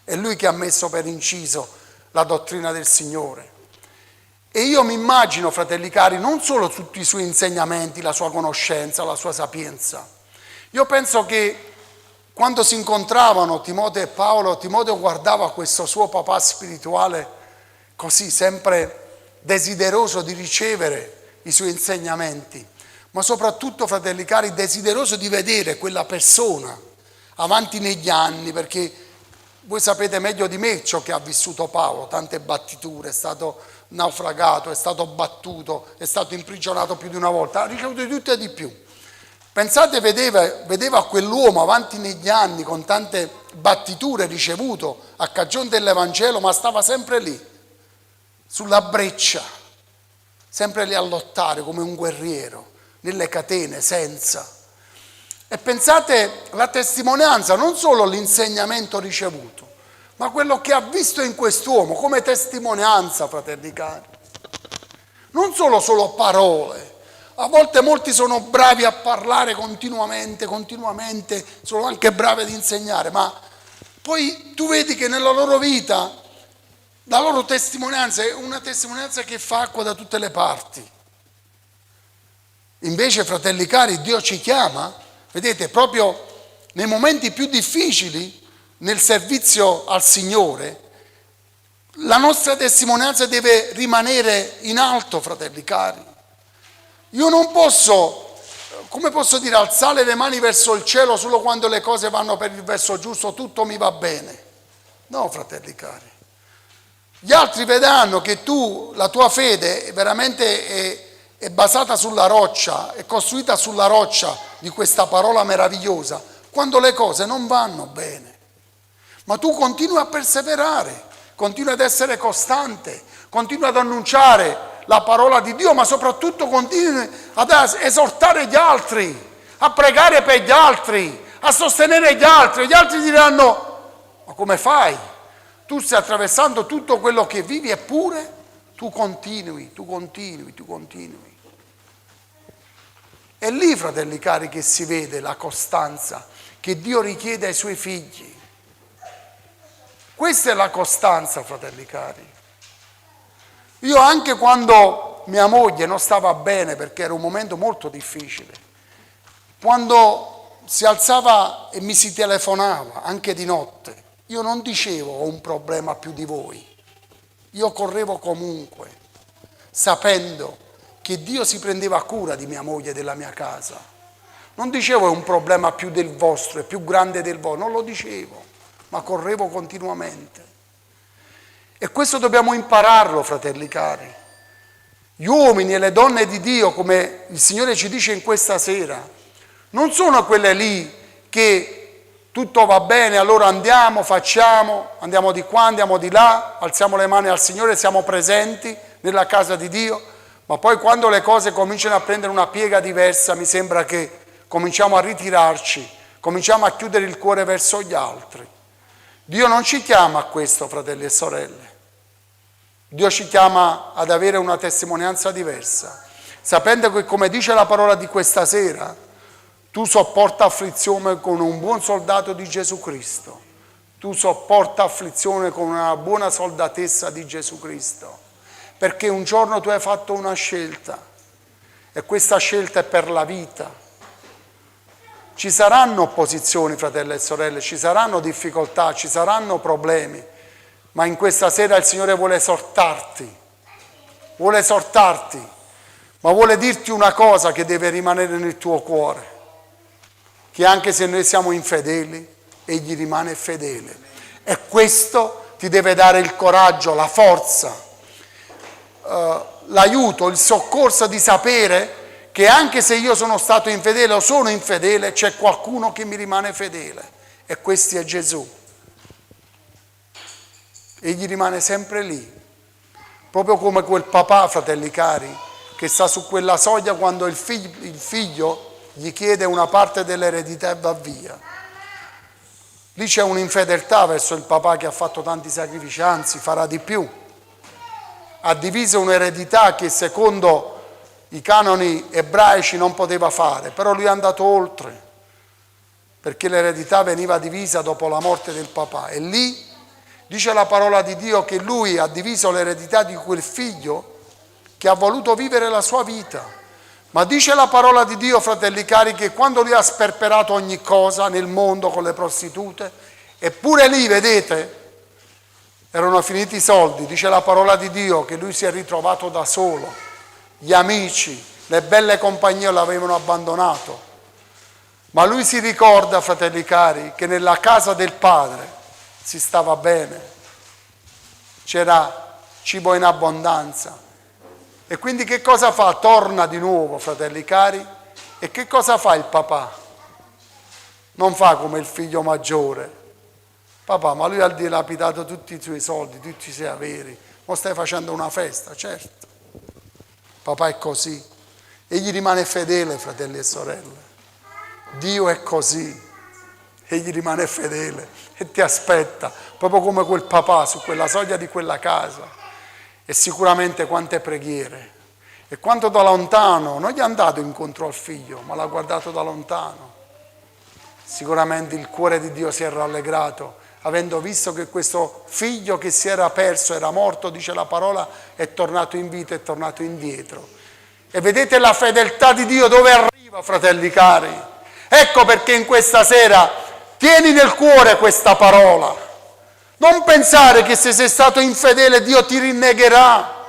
È lui che ha messo per inciso la dottrina del Signore. E io mi immagino, fratelli cari, non solo tutti i suoi insegnamenti, la sua conoscenza, la sua sapienza. Io penso che quando si incontravano Timoteo e Paolo, Timoteo guardava questo suo papà spirituale così, sempre desideroso di ricevere i suoi insegnamenti, ma soprattutto, fratelli cari, desideroso di vedere quella persona avanti negli anni, perché voi sapete meglio di me ciò che ha vissuto Paolo, tante battiture, è stato naufragato, è stato battuto, è stato imprigionato più di una volta, ha ricevuto di tutto e di più. Pensate, vedeva quell'uomo avanti negli anni con tante battiture ricevuto a cagione dell'Evangelo, ma stava sempre lì, sulla breccia, sempre lì a lottare come un guerriero, nelle catene, senza. E pensate la testimonianza, non solo l'insegnamento ricevuto, ma quello che ha visto in quest'uomo come testimonianza, fratelli cari. Non solo parole. A volte molti sono bravi a parlare continuamente, sono anche bravi ad insegnare, ma poi tu vedi che nella loro vita la loro testimonianza è una testimonianza che fa acqua da tutte le parti. Invece, fratelli cari, Dio ci chiama, vedete, proprio nei momenti più difficili nel servizio al Signore, la nostra testimonianza deve rimanere in alto, fratelli cari. Io non posso, come posso dire, alzare le mani verso il cielo solo quando le cose vanno per il verso giusto, tutto mi va bene. No, fratelli cari. Gli altri vedranno che la tua fede veramente è basata sulla roccia, è costruita sulla roccia di questa parola meravigliosa, quando le cose non vanno bene. Ma tu continui a perseverare, continui ad essere costante, continui ad annunciare la parola di Dio, ma soprattutto continui ad esortare gli altri, a pregare per gli altri, a sostenere gli altri. Gli altri diranno: ma come fai? Tu stai attraversando tutto quello che vivi, eppure tu continui. È lì, fratelli cari, che si vede la costanza che Dio richiede ai suoi figli. Questa è la costanza, fratelli cari. Io anche quando mia moglie non stava bene, perché era un momento molto difficile, quando si alzava e mi si telefonava, anche di notte, io non dicevo: ho un problema più di voi. Io correvo comunque, sapendo che Dio si prendeva cura di mia moglie e della mia casa. Non dicevo: è un problema più del vostro, è più grande del vostro, non lo dicevo, ma correvo continuamente. E questo dobbiamo impararlo, fratelli cari. Gli uomini e le donne di Dio, come il Signore ci dice in questa sera, non sono quelle lì che tutto va bene, allora facciamo, andiamo di qua, andiamo di là, alziamo le mani al Signore, siamo presenti nella casa di Dio, ma poi quando le cose cominciano a prendere una piega diversa, mi sembra che cominciamo a ritirarci, cominciamo a chiudere il cuore verso gli altri. Dio non ci chiama a questo, fratelli e sorelle. Dio ci chiama ad avere una testimonianza diversa, sapendo che, come dice la parola di questa sera, tu sopporta afflizione con un buon soldato di Gesù Cristo. Tu sopporta afflizione con una buona soldatessa di Gesù Cristo, perché un giorno tu hai fatto una scelta e questa scelta è per la vita. Ci saranno opposizioni, fratelli e sorelle, ci saranno difficoltà, ci saranno problemi, ma in questa sera il Signore vuole esortarti, ma vuole dirti una cosa che deve rimanere nel tuo cuore, che anche se noi siamo infedeli, Egli rimane fedele. E questo ti deve dare il coraggio, la forza, l'aiuto, il soccorso di sapere che anche se io sono stato infedele o sono infedele, c'è qualcuno che mi rimane fedele, e questo è Gesù. Egli rimane sempre lì, proprio come quel papà, fratelli cari, che sta su quella soglia quando il figlio gli chiede una parte dell'eredità e va via. Lì c'è un'infedeltà verso il papà che ha fatto tanti sacrifici, anzi farà di più. ha diviso un'eredità che secondo i canoni ebraici non poteva fare, però lui è andato oltre, perché l'eredità veniva divisa dopo la morte del papà. E lì dice la parola di Dio che lui ha diviso l'eredità di quel figlio che ha voluto vivere la sua vita. Ma dice la parola di Dio, fratelli cari, che quando lui ha sperperato ogni cosa nel mondo con le prostitute, eppure lì, vedete, erano finiti i soldi, dice la parola di Dio che lui si è ritrovato da solo. Gli amici, le belle compagnie l'avevano abbandonato. Ma lui si ricorda, fratelli cari, che nella casa del Padre si stava bene, c'era cibo in abbondanza. E quindi che cosa fa? Torna di nuovo, fratelli cari, e che cosa fa il papà? Non fa come il figlio maggiore. Papà, ma lui ha dilapidato tutti i suoi soldi, tutti i suoi averi, ma stai facendo una festa, certo. Papà è così. Egli rimane fedele, fratelli e sorelle. Dio è così. Egli rimane fedele e ti aspetta, proprio come quel papà su quella soglia di quella casa. E sicuramente quante preghiere. E quanto da lontano, non gli è andato incontro al figlio, ma l'ha guardato da lontano. Sicuramente il cuore di Dio si è rallegrato, avendo visto che questo figlio che si era perso, era morto, dice la parola, è tornato in vita, è tornato indietro. E vedete la fedeltà di Dio dove arriva, fratelli cari? Ecco perché in questa sera tieni nel cuore questa parola. Non pensare che se sei stato infedele Dio ti rinnegherà,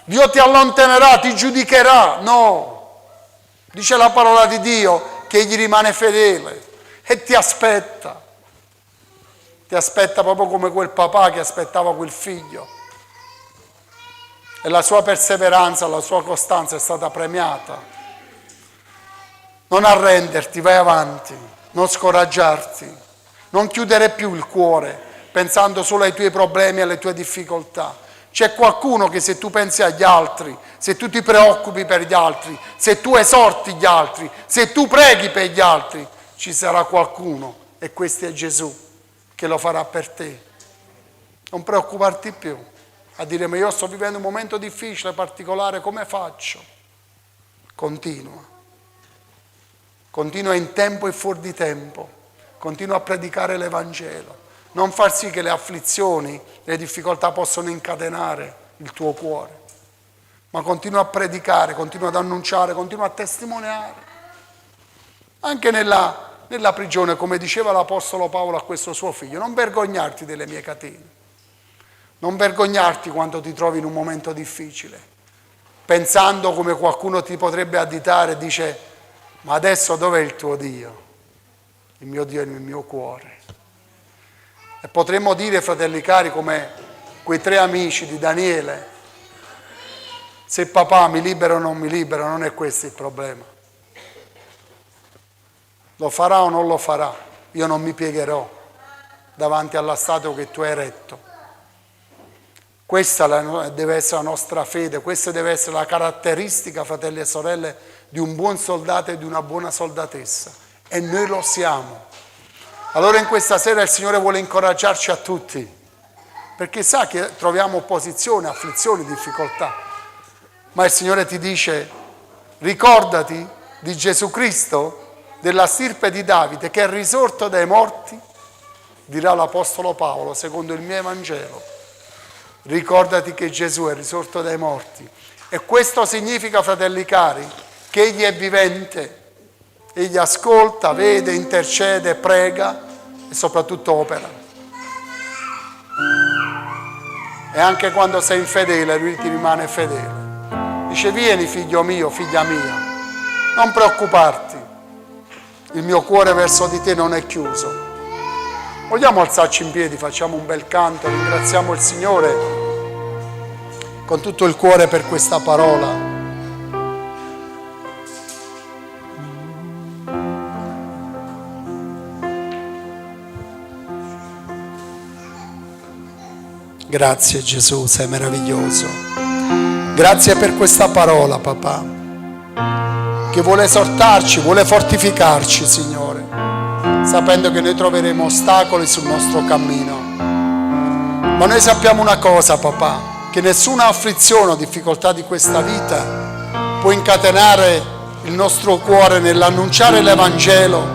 Dio ti allontanerà, ti giudicherà. No, dice la parola di Dio che Egli rimane fedele e ti aspetta. Ti aspetta proprio come quel papà che aspettava quel figlio. E la sua perseveranza, la sua costanza è stata premiata. Non arrenderti, vai avanti, non scoraggiarti, non chiudere più il cuore pensando solo ai tuoi problemi e alle tue difficoltà. C'è qualcuno che se tu pensi agli altri, se tu ti preoccupi per gli altri, se tu esorti gli altri, se tu preghi per gli altri, ci sarà qualcuno, e questo è Gesù, che lo farà per te. Non preoccuparti più a dire ma io sto vivendo un momento difficile, particolare, come faccio? Continua in tempo e fuori di tempo, continua a predicare l'Evangelo, non far sì che le afflizioni, le difficoltà possano incatenare il tuo cuore, ma continua a predicare, continua ad annunciare, continua a testimoniare, anche nella prigione, come diceva l'Apostolo Paolo a questo suo figlio, non vergognarti delle mie catene, non vergognarti quando ti trovi in un momento difficile, pensando come qualcuno ti potrebbe additare e dice ma adesso dov'è il tuo Dio? Il mio Dio è nel mio cuore. E potremmo dire, fratelli cari, come quei 3 amici di Daniele, se papà mi libera o non mi libera, non è questo il problema. Lo farà o non lo farà, io non mi piegherò davanti alla statua che tu hai eretto. Questa deve essere la nostra fede, questa deve essere la caratteristica, fratelli e sorelle, di un buon soldato e di una buona soldatessa. E noi lo siamo. Allora in questa sera il Signore vuole incoraggiarci a tutti, perché sa che troviamo opposizione, afflizioni, difficoltà. Ma il Signore ti dice, ricordati di Gesù Cristo, della stirpe di Davide, che è risorto dai morti, dirà l'Apostolo Paolo, secondo il mio Evangelo. Ricordati che Gesù è risorto dai morti. E questo significa, fratelli cari, che Egli è vivente, Egli ascolta, vede, intercede, prega e soprattutto opera. E anche quando sei infedele, Lui ti rimane fedele. Dice, vieni figlio mio, figlia mia, non preoccuparti, il mio cuore verso di te non è chiuso. Vogliamo alzarci in piedi, facciamo un bel canto, ringraziamo il Signore con tutto il cuore per questa parola. Grazie Gesù, sei meraviglioso. Grazie per questa parola, papà, che vuole esortarci, vuole fortificarci, Signore, sapendo che noi troveremo ostacoli sul nostro cammino. Ma noi sappiamo una cosa, papà, che nessuna afflizione o difficoltà di questa vita può incatenare il nostro cuore nell'annunciare l'Evangelo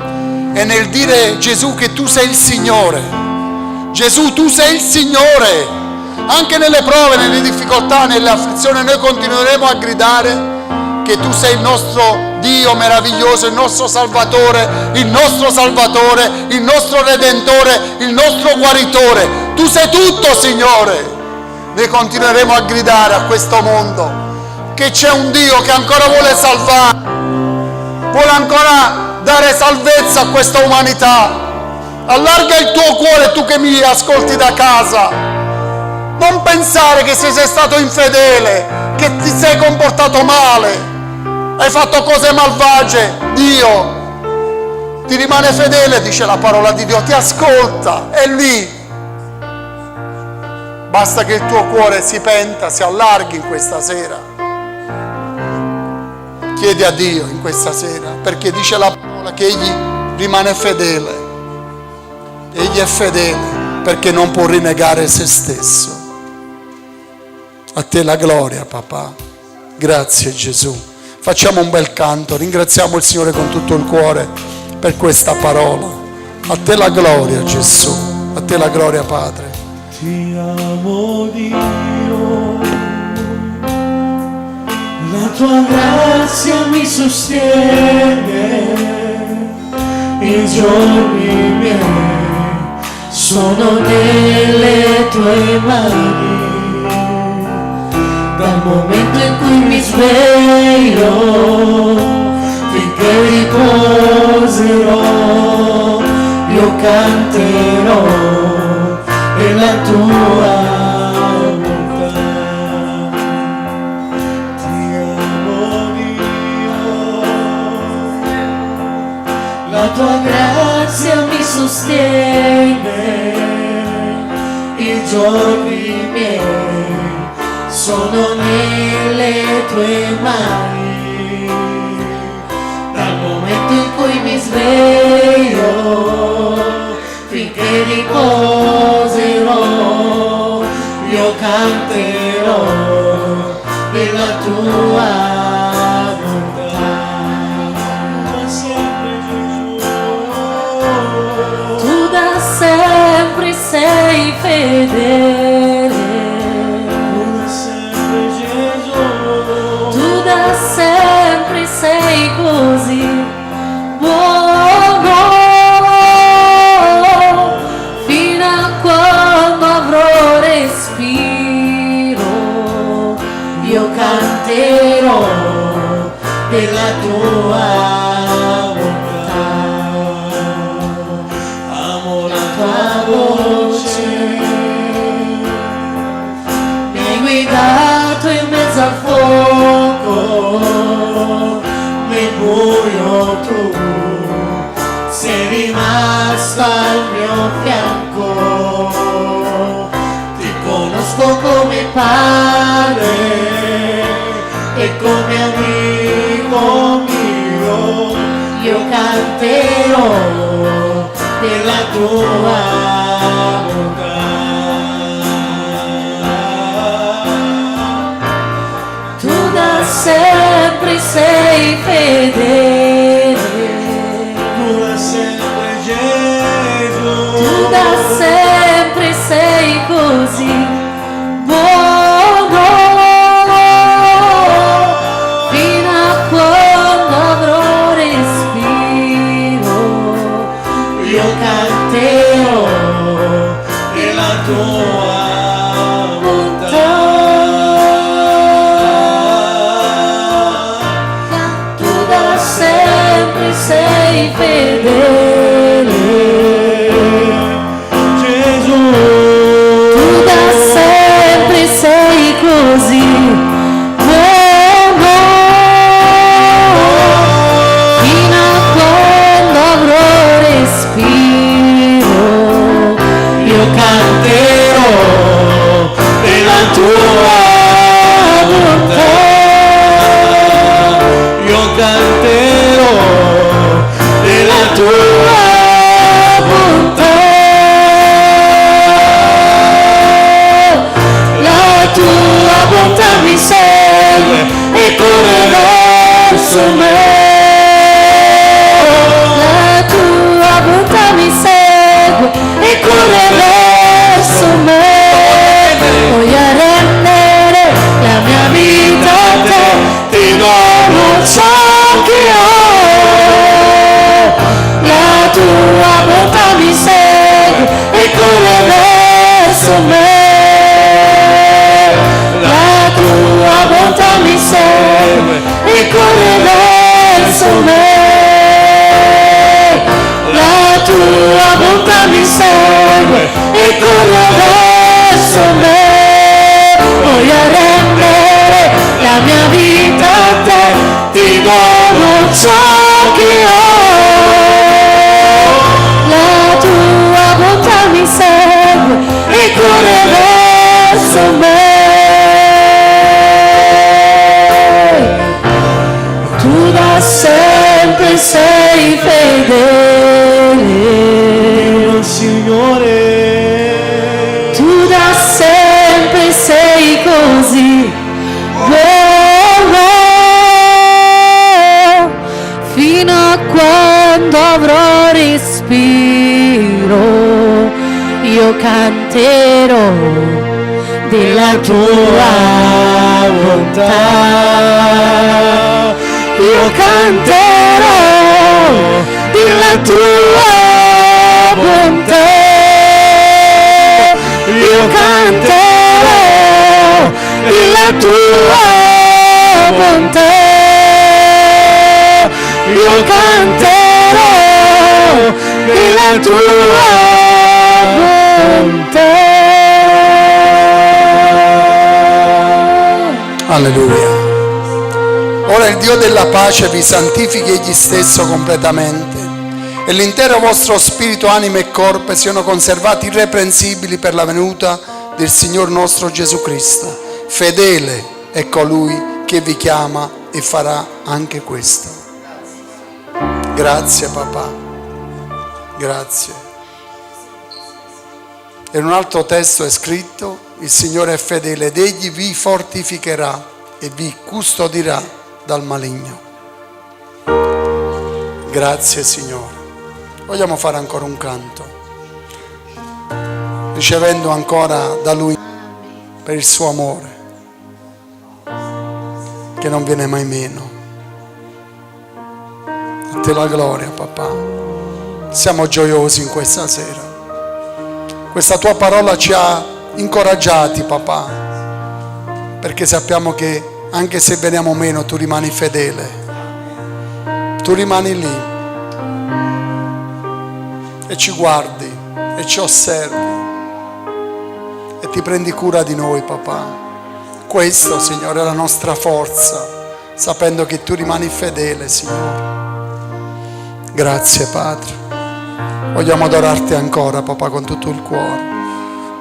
e nel dire Gesù che tu sei il Signore. Gesù, tu sei il Signore. Anche nelle prove, nelle difficoltà, nelle afflizioni noi continueremo a gridare che tu sei il nostro Dio meraviglioso, il nostro Salvatore, il nostro Redentore, il nostro Guaritore. Tu sei tutto, Signore. Noi continueremo a gridare a questo mondo che c'è un Dio che ancora vuole salvare, vuole ancora dare salvezza a questa umanità. Allarga il tuo cuore, tu che mi ascolti da casa. Non pensare che sei stato infedele, che ti sei comportato male, hai fatto cose malvagie. Dio ti rimane fedele, dice la parola di Dio, ti ascolta, è lì. Basta che il tuo cuore si penta, si allarghi in questa sera. Chiedi a Dio in questa sera, perché dice la parola che Egli rimane fedele. Egli è fedele perché non può rinnegare se stesso. A te la gloria, papà. Grazie Gesù. Facciamo un bel canto, ringraziamo il Signore con tutto il cuore per questa parola. A te la gloria Gesù, a te la gloria Padre. Ti amo Dio, la tua grazia mi sostiene, i giorni miei sono nelle tue mani. Dal momento in cui mi sveglio finché riposerò, io canterò nella tua bontà. Ti amo Dio, la tua grazia mi sostiene, i giorni miei sono nelle tue mani. Dal momento in cui mi sveglio finché riposerò, io canterò nella tua bontà. Sempre Gesù, Tu da sempre sei fedele, tu da sempre sei così buono, fino a quando avrò respiro, io canterò della tua bontà. Amo la tua voce, mi hai guidato in mezzo al fuoco, nel buio tu sei rimasto al mio fianco. Ti conosco come padre e come amico mio, io canterò della tua bontà. Sempre sei fedele, tu da sempre Gesù, tu da sempre sei così buono, fino a quando avrò respiro, io canterò della tua sei fedele, Gesù, tu da sempre sei così buono, fino a quando avrò respiro, io canterò della tua bontà, io canterò della tua verso me, la tua bontà mi segue e corre verso me. Voglio rendere la mia vita a te, ti dono ciò che ho. La tua bontà mi segue e corre verso me. La tua bontà mi segue e corre verso me. La tua bontà mi segue e corre verso me. Voglio rendere la mia vita a te, ti dono ciò che ho. La tua bontà mi segue e corre verso me. Tu da sempre sei fedele, Signore. tu da sempre sei così buono, fino a quando avrò respiro io canterò della tua bontà. Io canterò della tua bontà. Io canterò della tua bontà. Io canterò della tua bontà. Alleluia. Ora il Dio della pace vi santifichi egli stesso completamente e l'intero vostro spirito, anima e corpo siano conservati irreprensibili per la venuta del Signor nostro Gesù Cristo. Fedele è colui che vi chiama e farà anche questo. Grazie papà, grazie. E in un altro testo è scritto: il Signore è fedele ed egli vi fortificherà e vi custodirà dal maligno. Grazie Signore. Vogliamo fare ancora un canto, ricevendo ancora da Lui per il suo amore che non viene mai meno. A te la gloria papà. Siamo gioiosi in questa sera. Questa tua parola ci ha incoraggiati papà, perché sappiamo che anche se veniamo meno tu rimani fedele, tu rimani lì e ci guardi e ci osservi e ti prendi cura di noi papà. Questo Signore è la nostra forza, sapendo che tu rimani fedele Signore. Grazie Padre. Vogliamo adorarti ancora papà con tutto il cuore.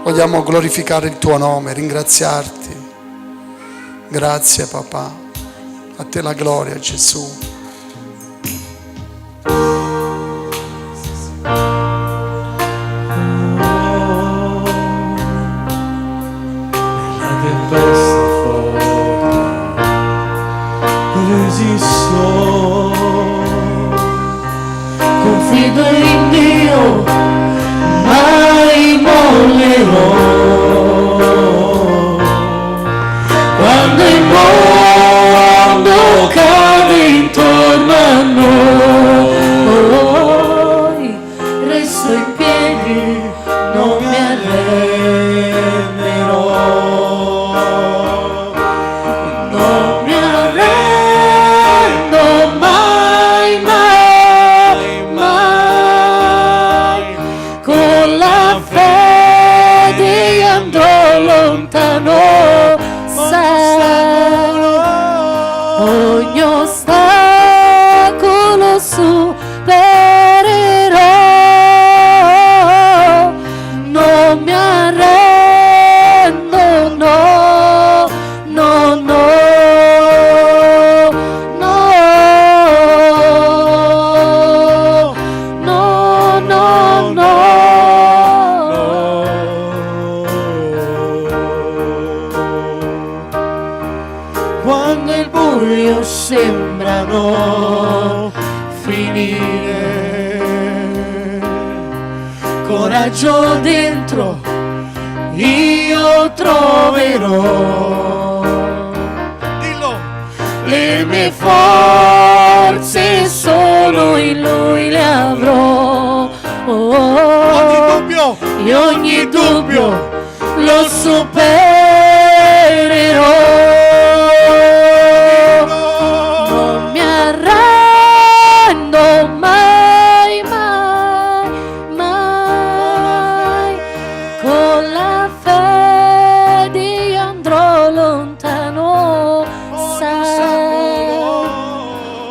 Vogliamo glorificare il tuo nome, ringraziarti. Grazie papà. A te la gloria Gesù. La tempesta forte resisto, Confido in Dio, mai mollerò. Quando il mondo cade intorno a noi, resto in piedi, non mi arrenderò. Non mi arrendo mai, mai, mai. Con la fede io sembrano finire. Coraggio dentro io troverò, dillo, le mie forze solo in Lui le avrò. E ogni dubbio lo supererò. Non mi arrendo mai, mai, mai. Con la fede io andrò lontano, sai.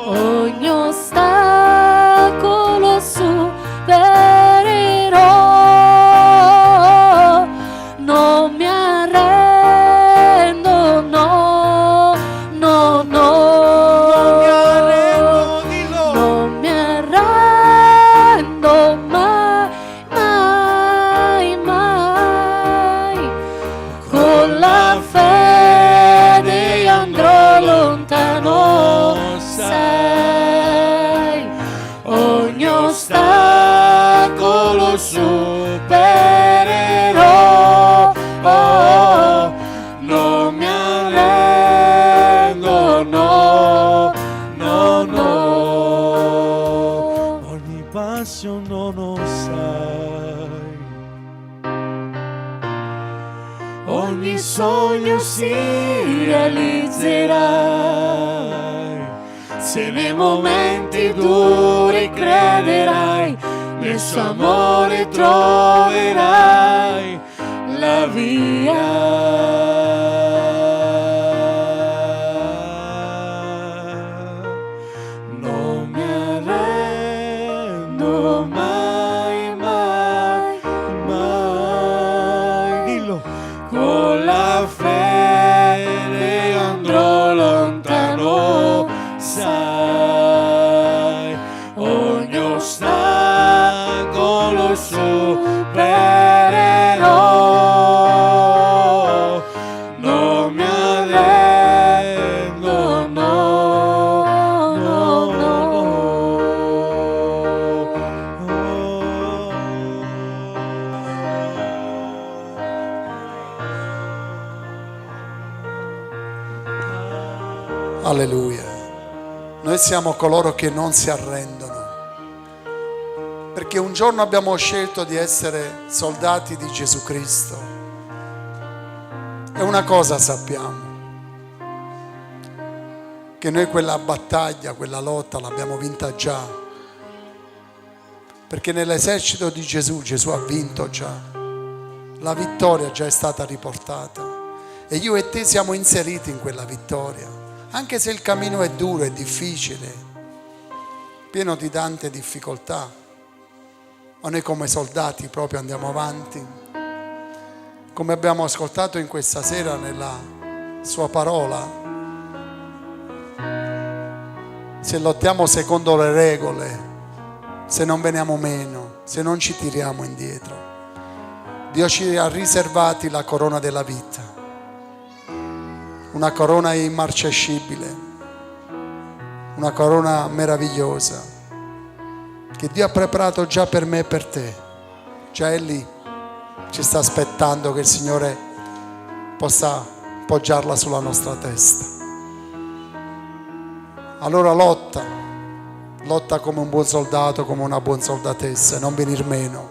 Ogni ostacolo supererò. Non mi arrendo, no, no, no. Non mi arrendo mai, mai, mai. Con la fede andrò lontano, sai. Ogni ostacolo supererò. Oh, non mi arrendo, no, no, no. Ogni passo non sai, ogni sogno si realizzerà. Se nei momenti duri crederai, nel suo amore troverai la via. Non mi arrendo mai, mai, mai. Dillo. Con la fede andrò lontano, sai. Ogni ostacolo supererò. Non mi arrendo, no, no, no. Alleluia. Noi siamo coloro che non si arrendono, perché un giorno abbiamo scelto di essere soldati di Gesù Cristo. E una cosa sappiamo, che noi quella battaglia, quella lotta l'abbiamo vinta già, perché nell'esercito di Gesù, Gesù ha vinto già, la vittoria già è stata riportata e io e te siamo inseriti in quella vittoria, anche se il cammino è duro, è difficile, pieno di tante difficoltà, ma noi come soldati proprio andiamo avanti, come abbiamo ascoltato in questa sera nella sua parola. Se lottiamo secondo le regole, se non veniamo meno, se non ci tiriamo indietro, Dio ci ha riservati la corona della vita, una corona immarcescibile, una corona meravigliosa che Dio ha preparato già per me e per te. Già è lì, ci sta aspettando che il Signore possa poggiarla sulla nostra testa. Allora lotta come un buon soldato, come una buona soldatessa, non venir meno.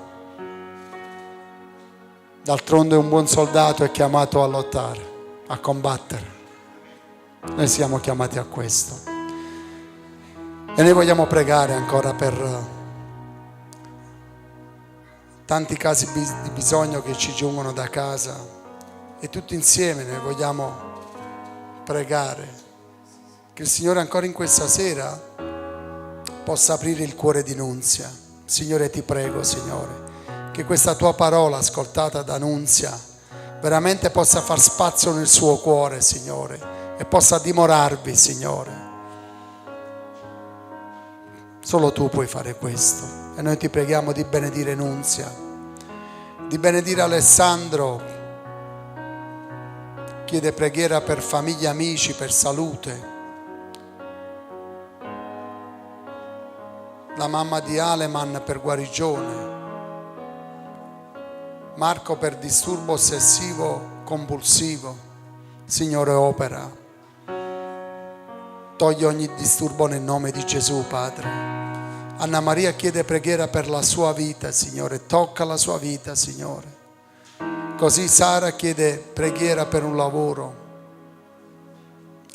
D'altronde un buon soldato è chiamato a lottare, a combattere. Noi siamo chiamati a questo. E noi vogliamo pregare ancora per tanti casi di bisogno che ci giungono da casa, e tutti insieme noi vogliamo pregare che il Signore ancora in questa sera possa aprire il cuore di Nunzia. Signore, ti prego, Signore, che questa tua parola ascoltata da Nunzia veramente possa far spazio nel suo cuore, Signore, e possa dimorarvi, Signore. Solo tu puoi fare questo. E noi ti preghiamo di benedire Nunzia, di benedire Alessandro, chiede preghiera per famiglie, amici, per salute. la mamma di Aleman per guarigione, Marco per disturbo ossessivo compulsivo. Signore, opera, togli ogni disturbo nel nome di Gesù, Padre. Anna Maria chiede preghiera per la sua vita, Signore, tocca la sua vita, Signore. Così Sara chiede preghiera per un lavoro,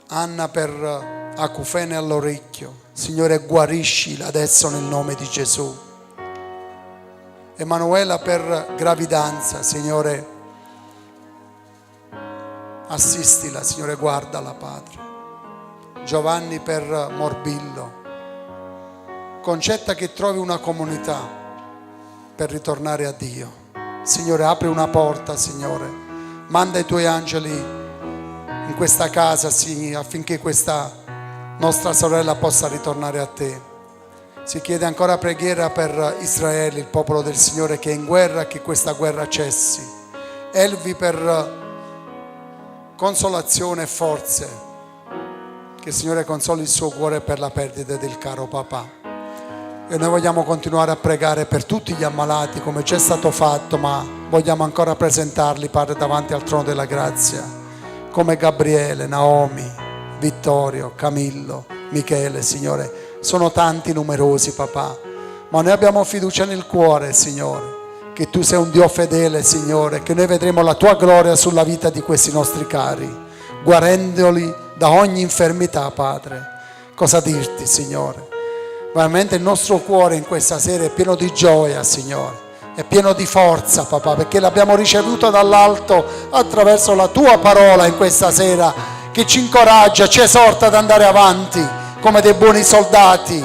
Anna per acufene all'orecchio. Signore, guariscila adesso nel nome di Gesù. Emanuela per gravidanza, Signore, assistila, Signore, guardala, Padre. Giovanni per morbillo. Concetta che trovi una comunità per ritornare a Dio. Signore, apri una porta, Signore. Manda i tuoi angeli in questa casa, sì, affinché questa nostra sorella possa ritornare a te. Si chiede ancora preghiera per Israele, il popolo del Signore che è in guerra, che questa guerra cessi. Elvi per consolazione e forze, che il Signore consoli il suo cuore per la perdita del caro papà. E noi vogliamo continuare a pregare per tutti gli ammalati come c'è stato fatto, ma vogliamo ancora presentarli, Padre, davanti al trono della grazia, come Gabriele, Naomi, Vittorio, Camillo, Michele, Signore. Sono tanti, numerosi, papà, ma noi abbiamo fiducia nel cuore, Signore, che tu sei un Dio fedele, Signore, che noi vedremo la tua gloria sulla vita di questi nostri cari, guarendoli da ogni infermità, Padre. Cosa dirti, Signore? Veramente il nostro cuore in questa sera è pieno di gioia, Signore, è pieno di forza, papà, perché l'abbiamo ricevuto dall'alto attraverso la tua parola in questa sera, che ci incoraggia, ci esorta ad andare avanti come dei buoni soldati.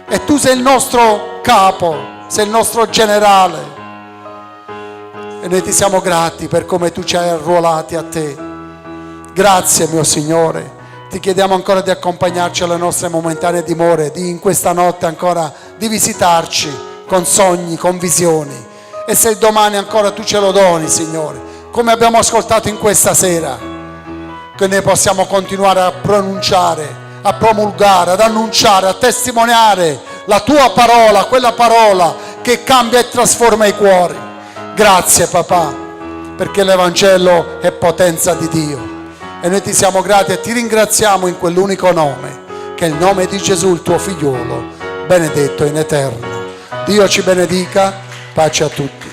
E tu sei il nostro capo, sei il nostro generale, e noi ti siamo grati per come tu ci hai arruolati a te. Grazie, mio Signore. Ti chiediamo ancora di accompagnarci alle nostre momentanee dimore, di in questa notte ancora di visitarci con sogni, con visioni. E se domani ancora tu ce lo doni, Signore, come abbiamo ascoltato in questa sera, che noi possiamo continuare a pronunciare, a promulgare, ad annunciare, a testimoniare la tua parola, quella parola che cambia e trasforma i cuori. Grazie, papà, perché l'Evangelo è potenza di Dio. E noi ti siamo grati e ti ringraziamo in quell'unico nome, che è il nome di Gesù, il tuo figliolo, benedetto in eterno. Dio ci benedica, pace a tutti.